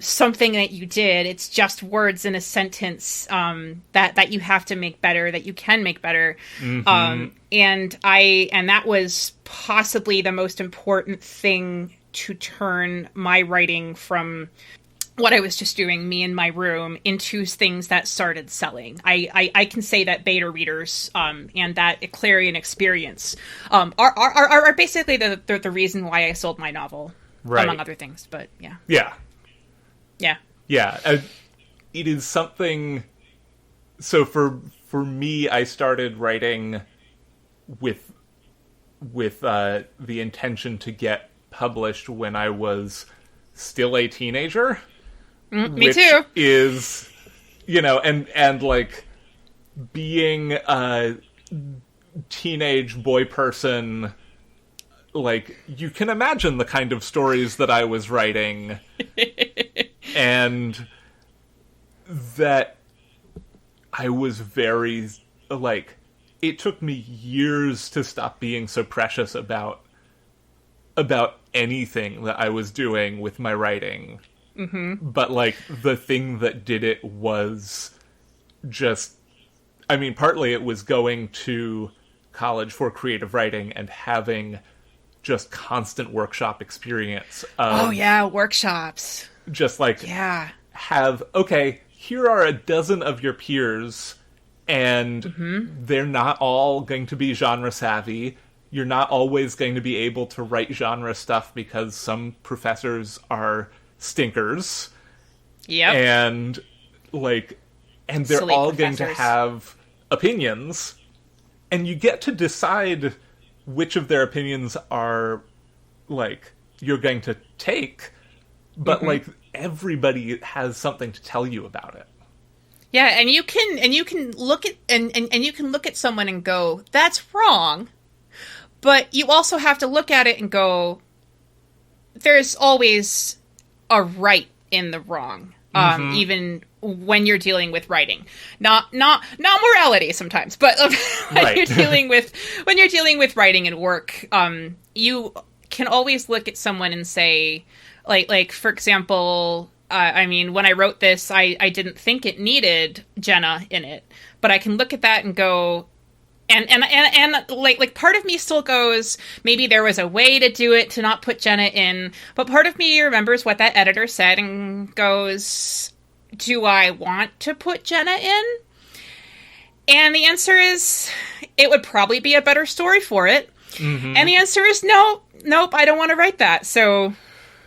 [SPEAKER 2] something that you did. It's just words in a sentence that you have to make better, that you can make better. And that was possibly the most important thing to turn my writing from what I was just doing, me in my room, into things that started selling. I can say that beta readers and that Clarion experience are basically the reason why I sold my novel, right, among other things. But yeah.
[SPEAKER 1] It is something. So for me, I started writing with the intention to get published when I was still a teenager.
[SPEAKER 2] Me too.
[SPEAKER 1] Is, and like being a teenage boy person, like you can imagine the kind of stories that I was writing. And that I was very, like, it took me years to stop being so precious about anything that I was doing with my writing. But, like, the thing that did it was just, I mean, partly it was going to college for creative writing and having just constant workshop experience.
[SPEAKER 2] Workshops.
[SPEAKER 1] Just like, here are a dozen of your peers, and they're not all going to be genre savvy. You're not always going to be able to write genre stuff because some professors are stinkers.
[SPEAKER 2] Yep.
[SPEAKER 1] And they're
[SPEAKER 2] Silly
[SPEAKER 1] all
[SPEAKER 2] professors.
[SPEAKER 1] going to have opinions, and you get to decide which of their opinions are, like, you're going to take. But like everybody has something to tell you about it.
[SPEAKER 2] Yeah, and you can look at and you can look at someone and go, that's wrong. But you also have to look at it and go, there's always a right in the wrong. Even when you're dealing with writing. Not morality sometimes, but when you're dealing with writing and work, you can always look at someone and say, like for example, I mean, when I wrote this, I didn't think it needed Jenna in it, but I can look at that and go, and like part of me still goes, maybe there was a way to do it to not put Jenna in, but part of me remembers what that editor said and goes, do I want to put Jenna in? And the answer is, it would probably be a better story for it. And the answer is nope, I don't want to write that. So,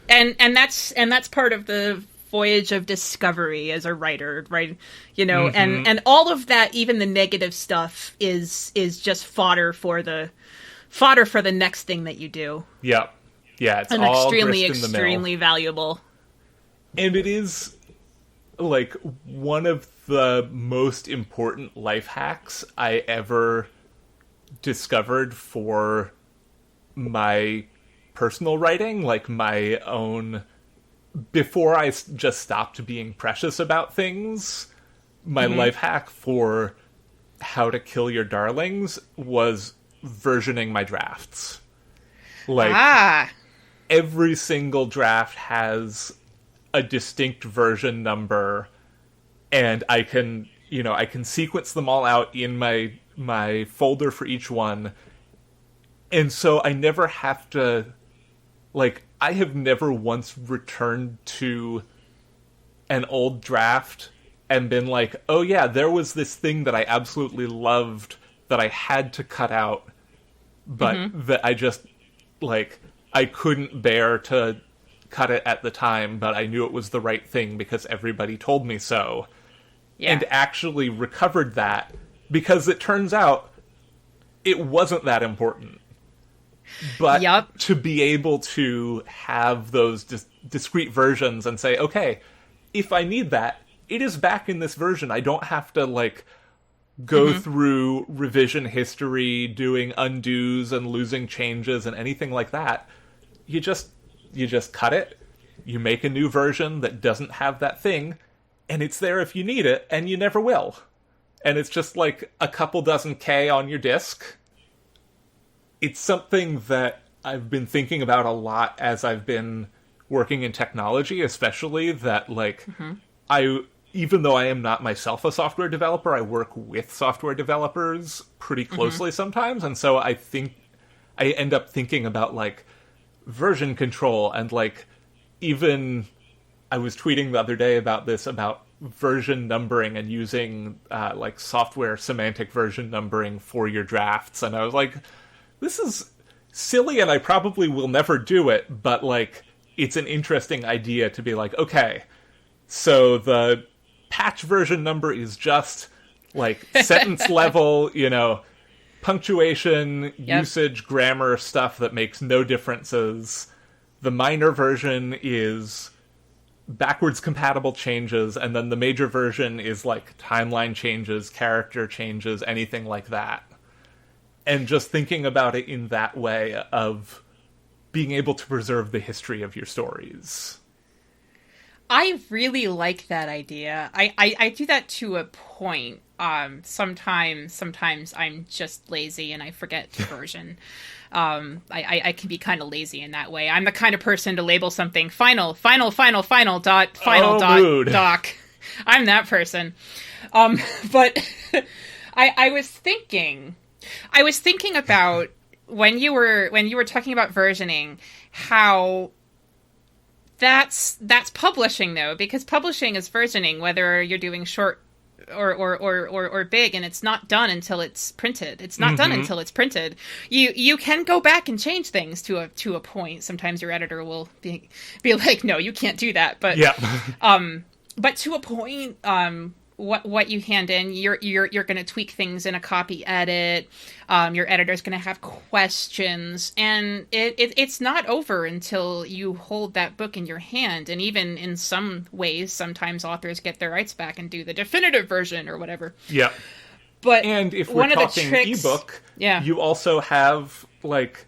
[SPEAKER 2] and that's part of the voyage of discovery as a writer, right? And all of that, even the negative stuff, is just fodder for the next thing that you do.
[SPEAKER 1] Yeah, it's
[SPEAKER 2] and
[SPEAKER 1] all
[SPEAKER 2] extremely valuable.
[SPEAKER 1] And it is like one of the most important life hacks I ever discovered for my personal writing, like my own, before I just stopped being precious about things. My life hack for how to kill your darlings was versioning my drafts. Like, every single draft has a distinct version number, and I can sequence them all out in my folder for each one. And so I never have to, like, I have never once returned to an old draft and been like, oh yeah, there was this thing that I absolutely loved that I had to cut out, but that I just, like, I couldn't bear to cut it at the time, but I knew it was the right thing because everybody told me so. Yeah. And actually recovered that, because it turns out it wasn't that important. But to be able to have those discrete versions and say, okay, if I need that, it is back in this version. I don't have to, like, go through revision history, doing undos and losing changes and anything like that. You just cut it, you make a new version that doesn't have that thing, and it's there if you need it, and you never will. And it's just like a couple dozen K on your disk. It's something that I've been thinking about a lot as I've been working in technology, especially that, like, even though I am not myself a software developer, I work with software developers pretty closely sometimes, and so I think I end up thinking about, like, version control, and, like, even I was tweeting the other day about this, about version numbering and using, like, software semantic version numbering for your drafts, and I was like, this is silly, and I probably will never do it, but, like, it's an interesting idea to be like, okay, so the patch version number is just, like, sentence level, you know, punctuation, usage, grammar, stuff that makes no differences. The minor version is backwards compatible changes, and then the major version is, like, timeline changes, character changes, anything like that. And just thinking about it in that way of being able to preserve the history of your stories.
[SPEAKER 2] I really like that idea. I do that to a point. Sometimes I'm just lazy and I forget version. I can be kind of lazy in that way. I'm the kind of person to label something final doc. I'm that person. But I was thinking about when you were talking about versioning, how that's publishing, though, because publishing is versioning, whether you're doing short or big, and it's not done until it's printed. It's not done until it's printed. You can go back and change things to a point. Sometimes your editor will be like, no, you can't do that. But but to a point, what you hand in, you're going to tweak things in a copy edit. Your editor's going to have questions, and it's not over until you hold that book in your hand. And even in some ways, sometimes authors get their rights back and do the definitive version or whatever. Yeah.
[SPEAKER 1] And if we're talking ebook, you also have, like,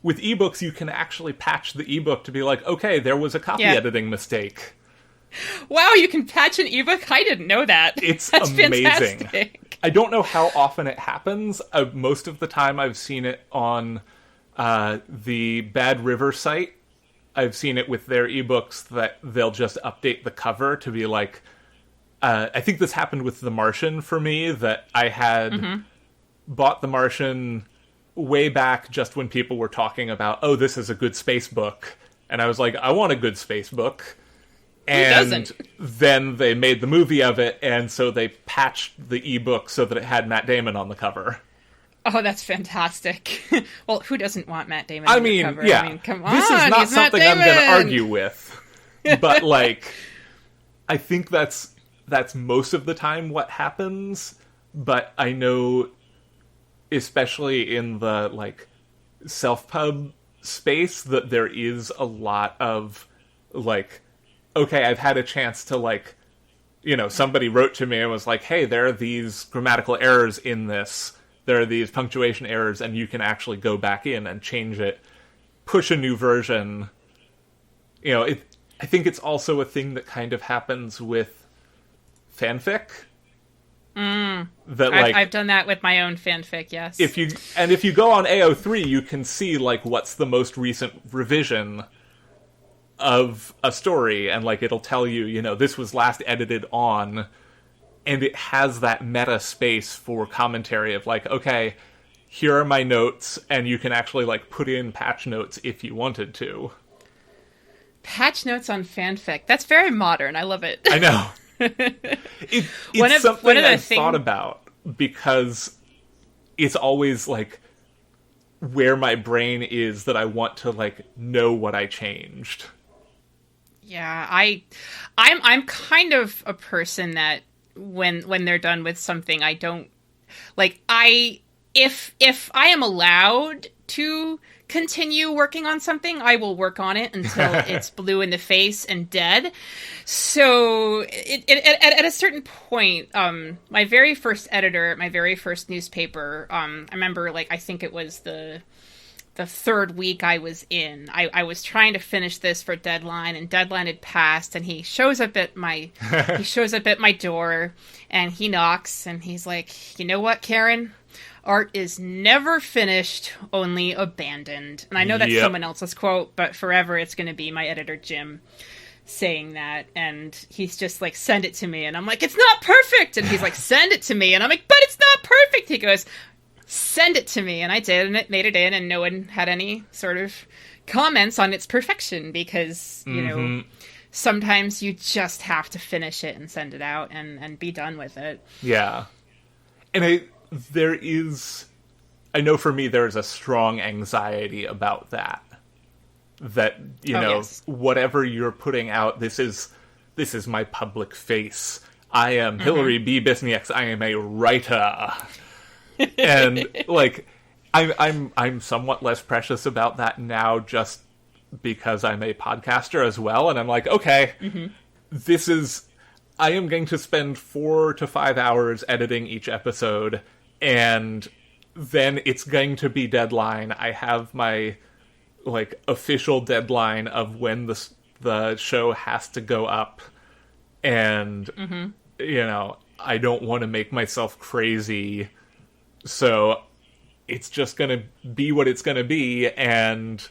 [SPEAKER 1] with ebooks, you can actually patch the ebook to be like, okay, there was a copy editing mistake.
[SPEAKER 2] Wow, you can patch an ebook? I didn't know that. That's
[SPEAKER 1] amazing.
[SPEAKER 2] Fantastic.
[SPEAKER 1] I don't know how often it happens. Most of the time I've seen it on the Bad River site. I've seen it with their ebooks that they'll just update the cover to be like... I think this happened with The Martian for me, that I had bought The Martian way back just when people were talking about, oh, this is a good space book. And I was like, I want a good space book. And then they made the movie of it, and so they patched the ebook so that it had Matt Damon on the cover.
[SPEAKER 2] Oh, that's fantastic. Well, who doesn't want Matt Damon on the cover?
[SPEAKER 1] Yeah.
[SPEAKER 2] I mean, come on,
[SPEAKER 1] this is not something I'm going to argue with. But, like, I think that's most of the time what happens. But I know, especially in the, like, self-pub space, that there is a lot of, like... okay, I've had a chance to, like, you know, somebody wrote to me and was like, hey, there are these grammatical errors in this, there are these punctuation errors, and you can actually go back in and change it, push a new version. You know, I think it's also a thing that kind of happens with fanfic. That, like,
[SPEAKER 2] I've done that with my own fanfic, yes.
[SPEAKER 1] If you go on AO3, you can see, like, what's the most recent revision of a story, and, like, it'll tell you, you know, this was last edited on, and it has that meta space for commentary of, like, okay, here are my notes, and you can actually, like, put in patch notes if you wanted to.
[SPEAKER 2] Patch notes on fanfic. That's very modern. I love it.
[SPEAKER 1] I know. It's something I've thought about, because it's always, like, where my brain is that I want to, like, know what I changed.
[SPEAKER 2] Yeah, I'm kind of a person that when they're done with something, I don't, like, if I am allowed to continue working on something, I will work on it until it's blue in the face and dead. So at a certain point, my very first editor, my very first newspaper, I remember, like, I think it was the third week I was in, I was trying to finish this for deadline, and deadline had passed, and he shows up at my door, and he knocks, and he's like, "You know what, Karen? Art is never finished, only abandoned." And I know that's someone else's quote, but forever it's going to be my editor, Jim, saying that. And he's just like, "Send it to me." And I'm like, "It's not perfect." And he's like, "Send it to me." And I'm like, "But it's not perfect." He goes, "Send it to me." And I did, and it made it in, and no one had any sort of comments on its perfection, because, you know, sometimes you just have to finish it and send it out and be done with it.
[SPEAKER 1] Yeah. And I know for me, there's a strong anxiety about that. That, you know, yes, whatever you're putting out, this is my public face. I am Hillary B. Bisnieks. I am a writer. And, like, I'm somewhat less precious about that now, just because I'm a podcaster as well. And I'm like, okay, I am going to spend 4 to 5 hours editing each episode, and then it's going to be deadline. I have my, like, official deadline of when the show has to go up. And, you know, I don't want to make myself crazy. So it's just going to be what it's going to be. And,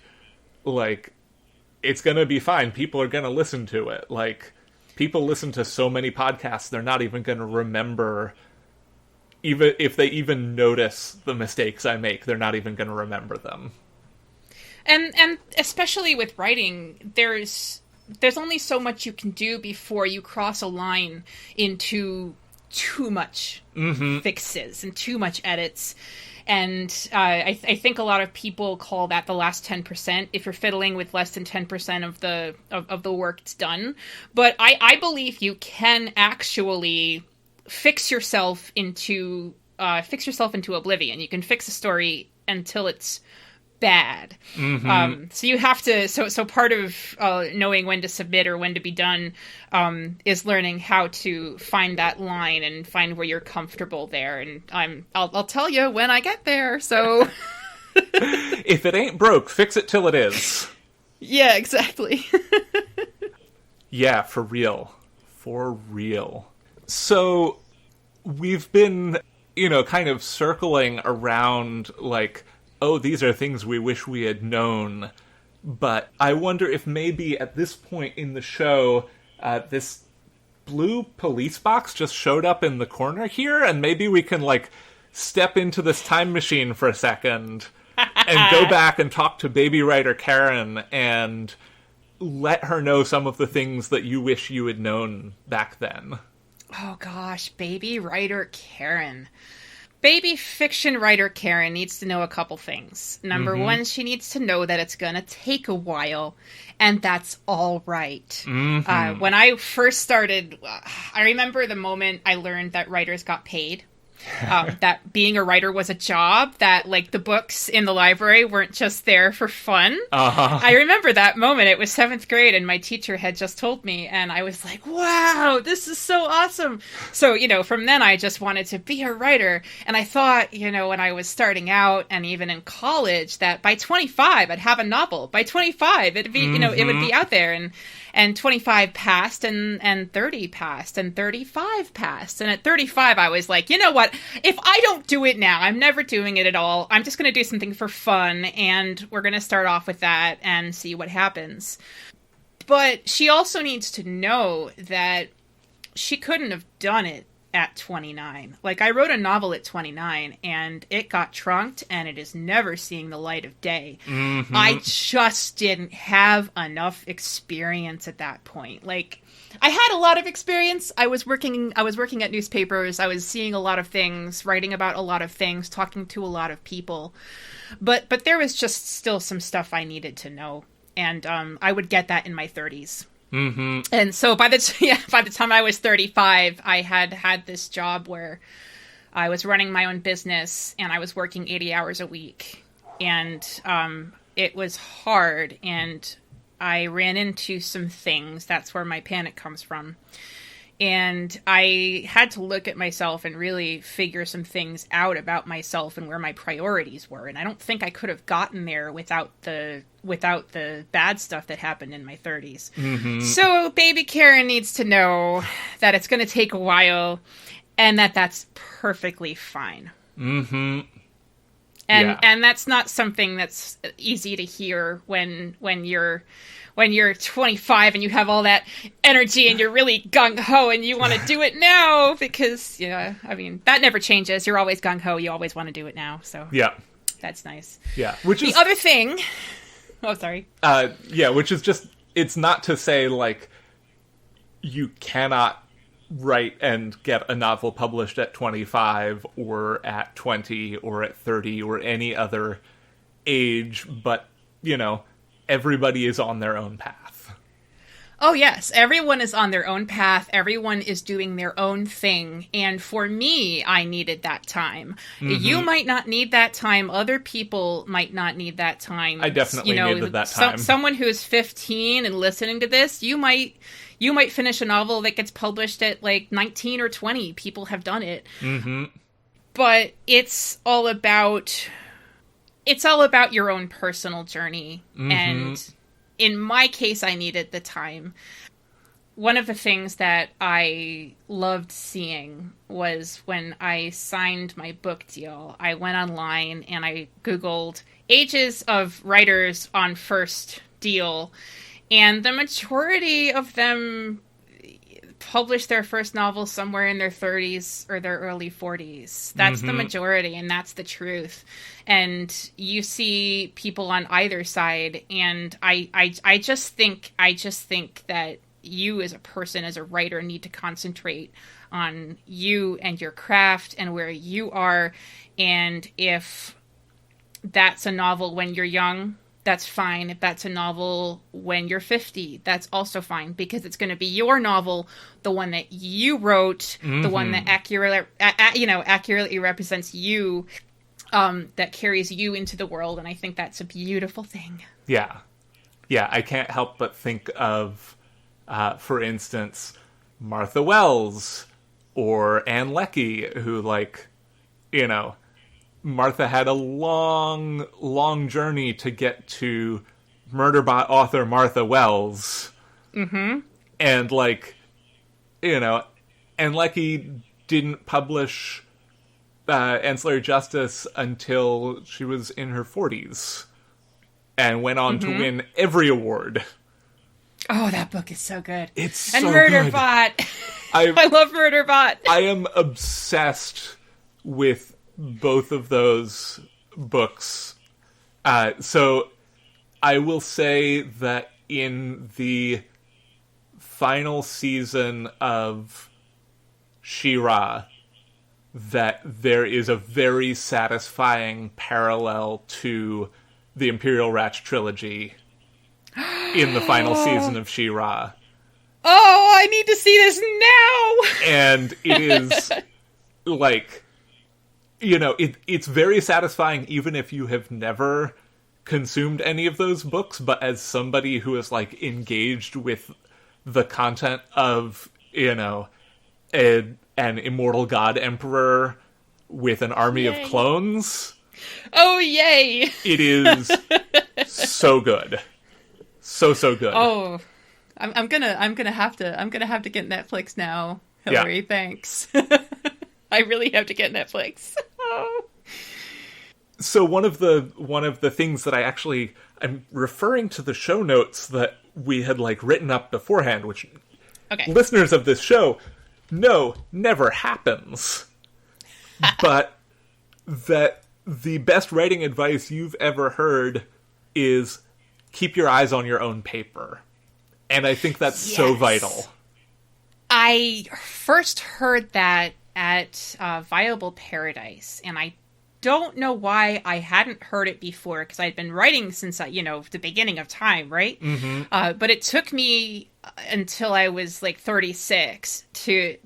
[SPEAKER 1] like, it's going to be fine. People are going to listen to it. Like, people listen to so many podcasts, they're not even going to remember, even if they even notice the mistakes I make, they're not even going to remember them.
[SPEAKER 2] And especially with writing, there's only so much you can do before you cross a line into too much fixes and too much edits. And I think a lot of people call that the last 10%, if you're fiddling with less than 10% of the work it's done. But I believe you can actually fix yourself into oblivion. You can fix a story until it's bad. So you have to, so part of knowing when to submit or when to be done is learning how to find that line and find where you're comfortable there. And I'll tell you when I get there. So
[SPEAKER 1] if it ain't broke, fix it till it is.
[SPEAKER 2] Yeah, exactly.
[SPEAKER 1] Yeah, for real. For real. So we've been, you know, kind of circling around, like, oh, these are things we wish we had known. But I wonder if maybe at this point in the show, this blue police box just showed up in the corner here, and maybe we can, like, step into this time machine for a second and go back and talk to baby writer Karen and let her know some of the things that you wish you had known back then.
[SPEAKER 2] Oh gosh, baby writer Karen. Baby fiction writer Karen needs to know a couple things. Number one, she needs to know that it's going to take a while, and that's all right. When I first started, I remember the moment I learned that writers got paid. That being a writer was a job, that, like, the books in the library weren't just there for fun. I remember that moment. It was 7th grade, and my teacher had just told me, and I was like, wow, this is so awesome. So, you know, from then I just wanted to be a writer. And I thought, you know, when I was starting out and even in college, that by 25 I'd have a novel. By 25 it'd be, you know, it would be out there. And 25 passed, and 30 passed, and 35 passed. And at 35, I was like, you know what? If I don't do it now, I'm never doing it at all. I'm just going to do something for fun, and we're going to start off with that and see what happens. But she also needs to know that she couldn't have done it at 29. Like, I wrote a novel at 29, and it got trunked, and it is never seeing the light of day. I just didn't have enough experience at that point. Like, I had a lot of experience. I was working at newspapers. I was seeing a lot of things, writing about a lot of things, talking to a lot of people. But there was just still some stuff I needed to know. And I would get that in my 30s. And so by the time I was 35, I had this job where I was running my own business, and I was working 80 hours a week. And it was hard, and I ran into some things. That's where my panic comes from. And I had to look at myself and really figure some things out about myself and where my priorities were. And I don't think I could have gotten there without the bad stuff that happened in my 30s. Mm-hmm. So baby Karen needs to know that it's going to take a while and that that's perfectly fine.
[SPEAKER 1] Mm-hmm.
[SPEAKER 2] And that's not something that's easy to hear when you're 25 and you have all that energy and you're really gung-ho and you want to do it now because, I mean, that never changes. You're always gung-ho. You always want to do it now. So
[SPEAKER 1] yeah,
[SPEAKER 2] that's nice.
[SPEAKER 1] Yeah. Which is
[SPEAKER 2] the other thing. Oh, sorry.
[SPEAKER 1] Which is just, it's not to say like you cannot write and get a novel published at 25 or at 20 or at 30 or any other age, but, everybody is on their own path.
[SPEAKER 2] Oh, yes. Everyone is on their own path. Everyone is doing their own thing. And for me, I needed that time. Mm-hmm. You might not need that time. Other people might not need that time.
[SPEAKER 1] I definitely needed that time.
[SPEAKER 2] Someone who is 15 and listening to this, you might finish a novel that gets published at like 19 or 20. People have done it.
[SPEAKER 1] Mm-hmm.
[SPEAKER 2] But it's all about your own personal journey. Mm-hmm. And in my case, I needed the time. One of the things that I loved seeing was when I signed my book deal, I went online and I Googled ages of writers on first deal, and the majority of them published their first novel somewhere in their 30s or their early 40s. That's mm-hmm. the majority, and that's the truth. And you see people on either side, and I just think that you as a person, as a writer, need to concentrate on you and your craft and where you are. And if that's a novel when you're young, that's fine. If that's a novel when you're 50, that's also fine, because it's going to be your novel, the one that you wrote, mm-hmm. the one that accurately represents you, that carries you into the world. And I think that's a beautiful thing.
[SPEAKER 1] Yeah. Yeah, I can't help but think of, for instance, Martha Wells or Anne Leckie, who, Martha had a long, long journey to get to Murderbot author Martha Wells.
[SPEAKER 2] Mm-hmm.
[SPEAKER 1] And, Anne Leckie didn't publish Ancillary Justice until she was in her 40s. And went on mm-hmm. to win every award.
[SPEAKER 2] Oh, that book is so good.
[SPEAKER 1] It's so
[SPEAKER 2] good. And Murderbot.
[SPEAKER 1] I
[SPEAKER 2] love Murderbot.
[SPEAKER 1] I am obsessed with both of those books. So I will say that in the final season of She-Ra, that there is a very satisfying parallel to the Imperial Ratch trilogy in the final season of She-Ra.
[SPEAKER 2] Oh, I need to see this now!
[SPEAKER 1] And it is, it's very satisfying even if you have never consumed any of those books, but as somebody who is, engaged with the content of, an immortal god emperor with an army
[SPEAKER 2] Yay.
[SPEAKER 1] Of clones...
[SPEAKER 2] Oh, yay!
[SPEAKER 1] It is so good. So good.
[SPEAKER 2] Oh, I'm gonna have to get Netflix now, Hillary. Yeah. Thanks. I really have to get Netflix. Oh.
[SPEAKER 1] So one of the things that I'm referring to the show notes that we had written up beforehand, which listeners of this show know never happens. But that the best writing advice you've ever heard is keep your eyes on your own paper. And I think that's so vital.
[SPEAKER 2] I first heard that at Viable Paradise, and I don't know why I hadn't heard it before, because I'd been writing since, the beginning of time, right?
[SPEAKER 1] Mm-hmm.
[SPEAKER 2] But it took me until I was 36 to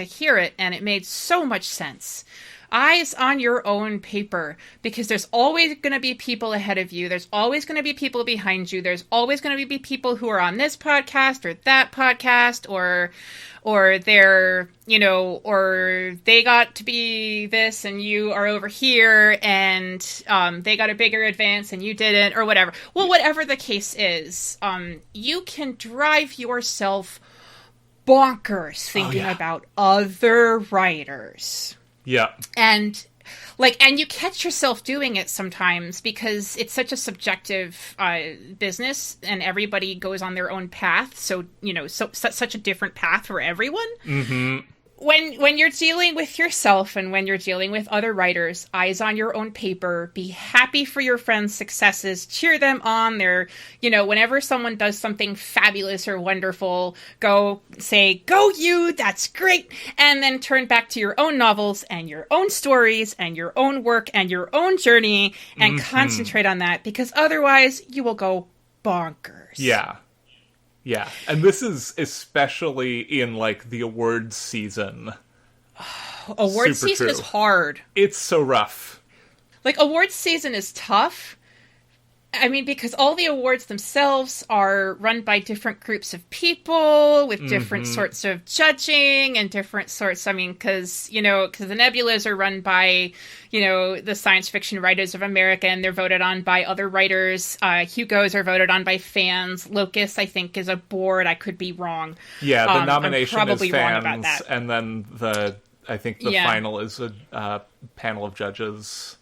[SPEAKER 2] hear it, and it made so much sense. eyes on your own paper, because there's always going to be people ahead of you. There's always going to be people behind you. There's always going to be people who are on this podcast or that podcast, or they're, or they got to be this and you are over here, and they got a bigger advance and you didn't, or whatever. Well, whatever the case is, you can drive yourself bonkers thinking about other writers.
[SPEAKER 1] Yeah.
[SPEAKER 2] And you catch yourself doing it sometimes because it's such a subjective business, and everybody goes on their own path. So, such a different path for everyone.
[SPEAKER 1] Mm-hmm.
[SPEAKER 2] When you're dealing with yourself and when you're dealing with other writers, eyes on your own paper, be happy for your friends' successes, cheer them on. Whenever someone does something fabulous or wonderful, go say, "Go you, that's great," and then turn back to your own novels and your own stories and your own work and your own journey and concentrate on that, because otherwise you will go bonkers.
[SPEAKER 1] Yeah. Yeah, and this is especially in, the awards season.
[SPEAKER 2] Awards season is hard.
[SPEAKER 1] It's so rough.
[SPEAKER 2] Awards season is tough. I mean, because all the awards themselves are run by different groups of people with different sorts of judging and different sorts. Because the Nebulas are run by, the Science Fiction Writers of America, and they're voted on by other writers. Hugos are voted on by fans. Locus, I think, is a board. I could be wrong.
[SPEAKER 1] Yeah, the nomination
[SPEAKER 2] I'm probably
[SPEAKER 1] is fans,
[SPEAKER 2] wrong about that.
[SPEAKER 1] And then the final is a panel of judges.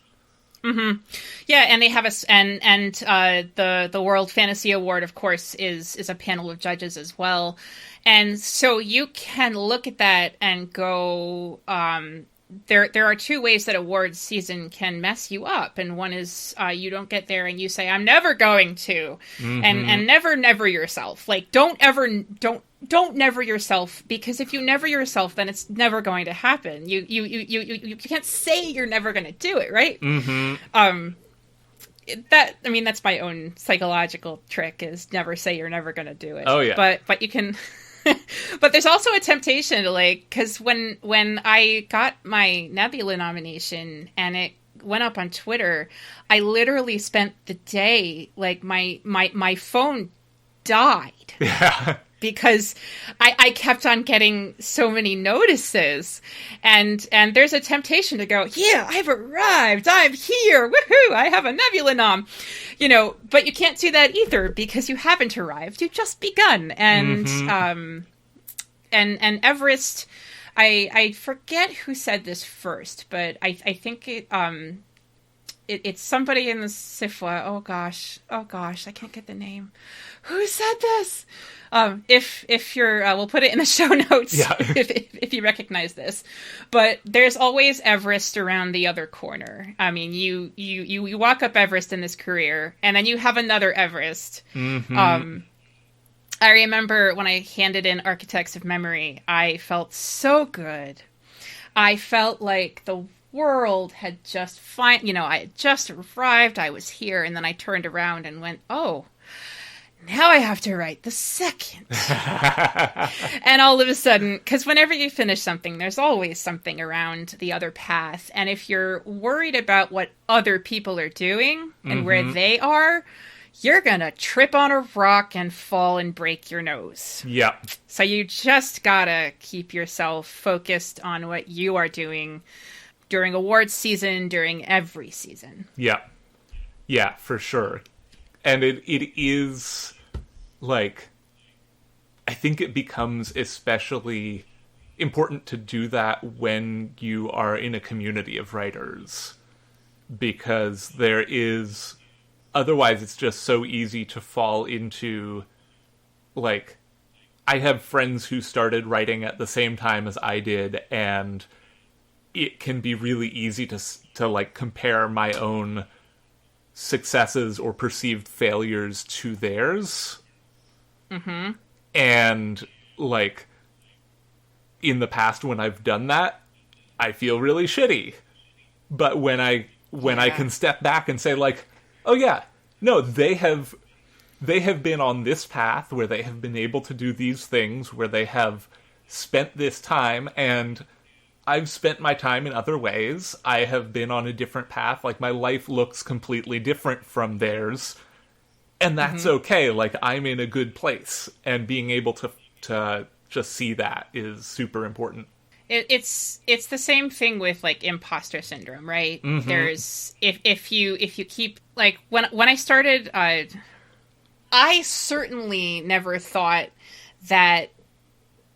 [SPEAKER 2] Mm-hmm. Yeah, and they have the World Fantasy Award, of course, is a panel of judges as well, and so you can look at that and go, there are two ways that awards season can mess you up, and one is you don't get there and you say, "I'm never going to," and never yourself. Don't never yourself, because if you never yourself, then it's never going to happen. You can't say you're never going to do it, right? Mm-hmm. That's my own psychological trick, is never say you're never going to do it.
[SPEAKER 1] Oh yeah.
[SPEAKER 2] But you can. But there's also a temptation to because when I got my Nebula nomination and it went up on Twitter, I literally spent the day my phone died.
[SPEAKER 1] Yeah.
[SPEAKER 2] Because I kept on getting so many notices, and there's a temptation to go, yeah, I've arrived, I'm here, woohoo, I have a Nebula nom, but you can't do that either, because you haven't arrived, you've just begun, and and Everest, I forget who said this first, but I think it's somebody in the SIFWA. Oh gosh, I can't get the name. Who said this? If you're, we'll put it in the show notes. Yeah. if you recognize this, but there's always Everest around the other corner. I mean, you walk up Everest in this career, and then you have another Everest. Mm-hmm. I remember when I handed in Architects of Memory, I felt so good. I felt like the world had just I had just arrived, I was here, and then I turned around and went, oh, now I have to write the second. And all of a sudden, because whenever you finish something, there's always something around the other path, and if you're worried about what other people are doing and where they are, you're gonna trip on a rock and fall and break your nose.
[SPEAKER 1] Yeah.
[SPEAKER 2] So you just gotta keep yourself focused on what you are doing during awards season, during every season.
[SPEAKER 1] Yeah. Yeah, for sure. And it is, I think it becomes especially important to do that when you are in a community of writers. Because otherwise it's just so easy to fall into, I have friends who started writing at the same time as I did, and it can be really easy to compare my own successes or perceived failures to theirs. Mm-hmm. And, in the past when I've done that, I feel really shitty. But when I can step back and say, oh yeah, no, they have been on this path where they have been able to do these things, where they have spent this time, and I've spent my time in other ways. I have been on a different path. Like, my life looks completely different from theirs. And that's okay. Like, I'm in a good place. And being able to just see that is super important.
[SPEAKER 2] It's the same thing with, like, imposter syndrome, right?
[SPEAKER 1] Mm-hmm.
[SPEAKER 2] There's, if you keep, like, when I started, I certainly never thought that,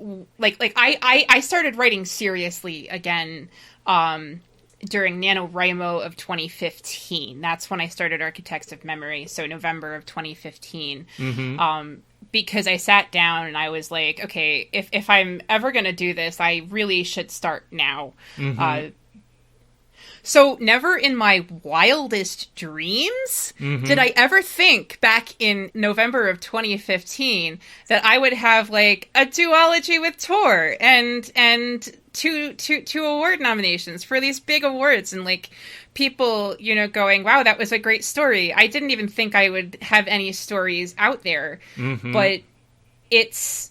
[SPEAKER 2] I started writing seriously again during NaNoWriMo of 2015. That's when I started Architects of Memory, so November of 2015. Because I sat down and I was like, okay, if I'm ever going to do this, I really should start now. So never in my wildest dreams did I ever think back in November of 2015 that I would have, like, a duology with Tor and two award nominations for these big awards, and, like, people, you know, going, wow, that was a great story. I didn't even think I would have any stories out there, but it's...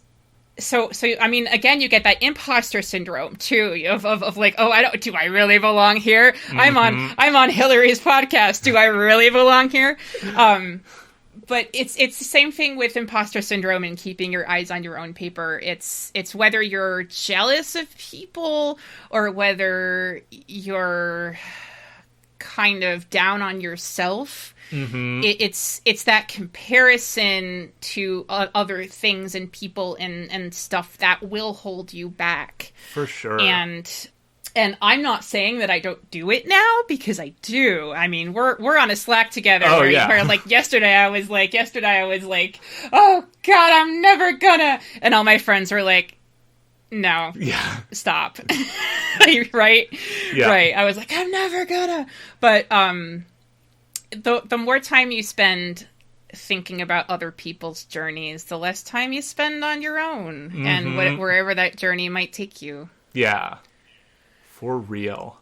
[SPEAKER 2] So I mean, again, you get that imposter syndrome too, of like, oh, do I really belong here? I'm on Hillary's podcast. Do I really belong here? But it's the same thing with imposter syndrome and keeping your eyes on your own paper. It's whether you're jealous of people or whether you're kind of down on yourself. It's that comparison to other things and people and stuff that will hold you back.
[SPEAKER 1] For sure. And
[SPEAKER 2] I'm not saying that I don't do it now, because I do. I mean, we're on a Slack together where like yesterday I was like, oh God, I'm never gonna. And all my friends were like, no, stop. Right? Yeah. Right. I was like, I'm never gonna. But, the more time you spend thinking about other people's journeys, the less time you spend on your own and wherever that journey might take you.
[SPEAKER 1] Yeah, for real.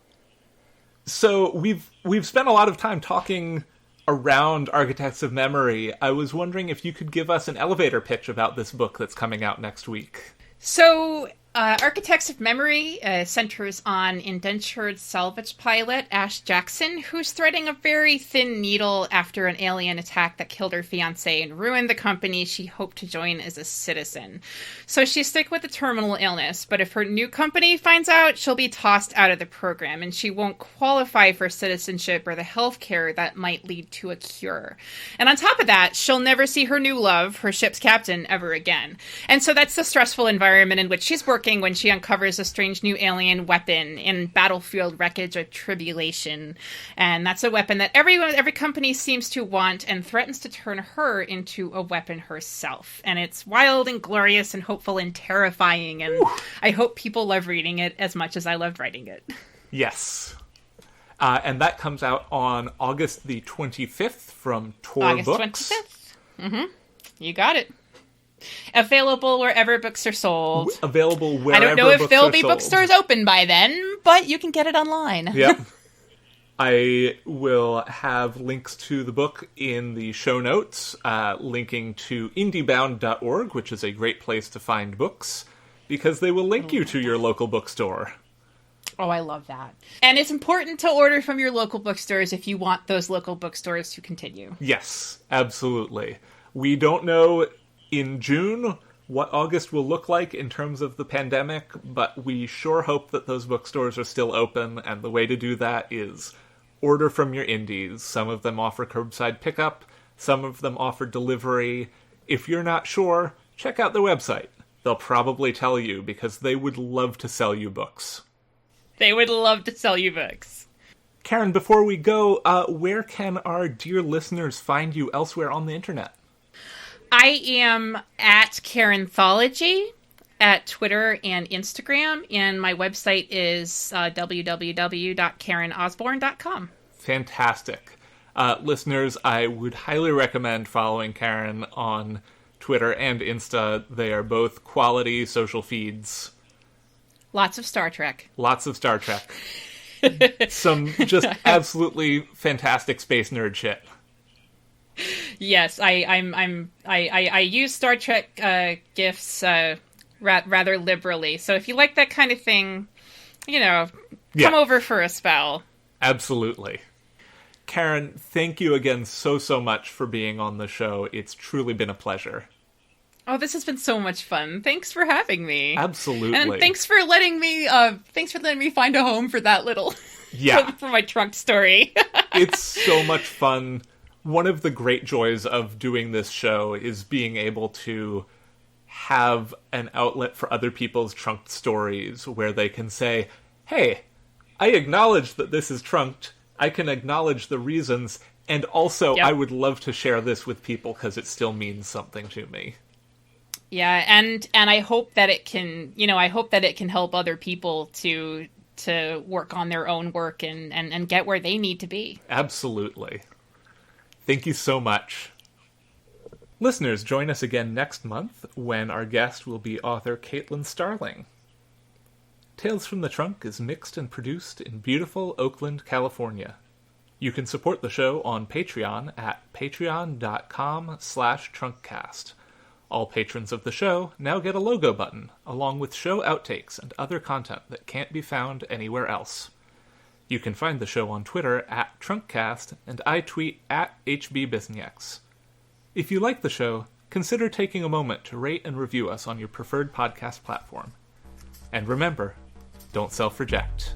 [SPEAKER 1] So we've spent a lot of time talking around Architects of Memory. I was wondering if you could give us an elevator pitch about this book that's coming out next week.
[SPEAKER 2] So, Architects of Memory centers on indentured salvage pilot Ash Jackson, who's threading a very thin needle after an alien attack that killed her fiancé and ruined the company she hoped to join as a citizen. So she's stuck with a terminal illness, but if her new company finds out, she'll be tossed out of the program, and she won't qualify for citizenship or the health care that might lead to a cure. And on top of that, she'll never see her new love, her ship's captain, ever again. And so that's the stressful environment in which she's working when she uncovers a strange new alien weapon in battlefield wreckage of tribulation. And that's a weapon that every company seems to want and threatens to turn her into a weapon herself. And it's wild and glorious and hopeful and terrifying. And I hope people love reading it as much as I loved writing it.
[SPEAKER 1] Yes. And that comes out on August the 25th from Tor Books.
[SPEAKER 2] August 25th. You got it. Available wherever books are sold.
[SPEAKER 1] Available wherever books are sold.
[SPEAKER 2] I don't know if there'll be bookstores open by then, but you can get it online.
[SPEAKER 1] Yep. I will have links to the book in the show notes, linking to indiebound.org, which is a great place to find books, because they will link you to your local bookstore.
[SPEAKER 2] Oh, I love that. And it's important to order from your local bookstores if you want those local bookstores to continue.
[SPEAKER 1] Yes, absolutely. We don't know in June what August will look like in terms of the pandemic, but we sure hope that those bookstores are still open, and the way to do that is order from your indies. Some of them offer curbside pickup, some of them offer delivery. If you're not sure, check out their website. They'll probably tell you, because they would love to sell you books.
[SPEAKER 2] They would love to sell you books.
[SPEAKER 1] Karen, before we go, where can our dear listeners find you elsewhere on the internet?
[SPEAKER 2] I am at Karenthology at Twitter and Instagram, and my website is www.karenosborne.com.
[SPEAKER 1] Fantastic. Listeners, I would highly recommend following Karen on Twitter and Insta. They are both quality social feeds.
[SPEAKER 2] Lots of Star Trek.
[SPEAKER 1] Lots of Star Trek. Some just absolutely fantastic space nerd shit.
[SPEAKER 2] Yes, I use Star Trek gifs rather liberally. So if you like that kind of thing, come over for a spell.
[SPEAKER 1] Absolutely. Karen, thank you again so much for being on the show. It's truly been a pleasure.
[SPEAKER 2] Oh, this has been so much fun. Thanks for having me.
[SPEAKER 1] Absolutely.
[SPEAKER 2] And thanks for letting me find a home for that little for my trunk story.
[SPEAKER 1] It's so much fun. One of the great joys of doing this show is being able to have an outlet for other people's trunked stories where they can say, hey, I acknowledge that this is trunked. I can acknowledge the reasons. And also, I would love to share this with people because it still means something to me.
[SPEAKER 2] Yeah, and I hope that it can, help other people to work on their own work and get where they need to be.
[SPEAKER 1] Absolutely. Thank you so much. Listeners, join us again next month when our guest will be author Caitlin Starling. Tales from the Trunk is mixed and produced in beautiful Oakland, California. You can support the show on Patreon at patreon.com/trunkcast. All patrons of the show now get a logo button, along with show outtakes and other content that can't be found anywhere else. You can find the show on Twitter at Trunkcast, and I tweet at HBBisnieks. If you like the show, consider taking a moment to rate and review us on your preferred podcast platform. And remember, don't self-reject.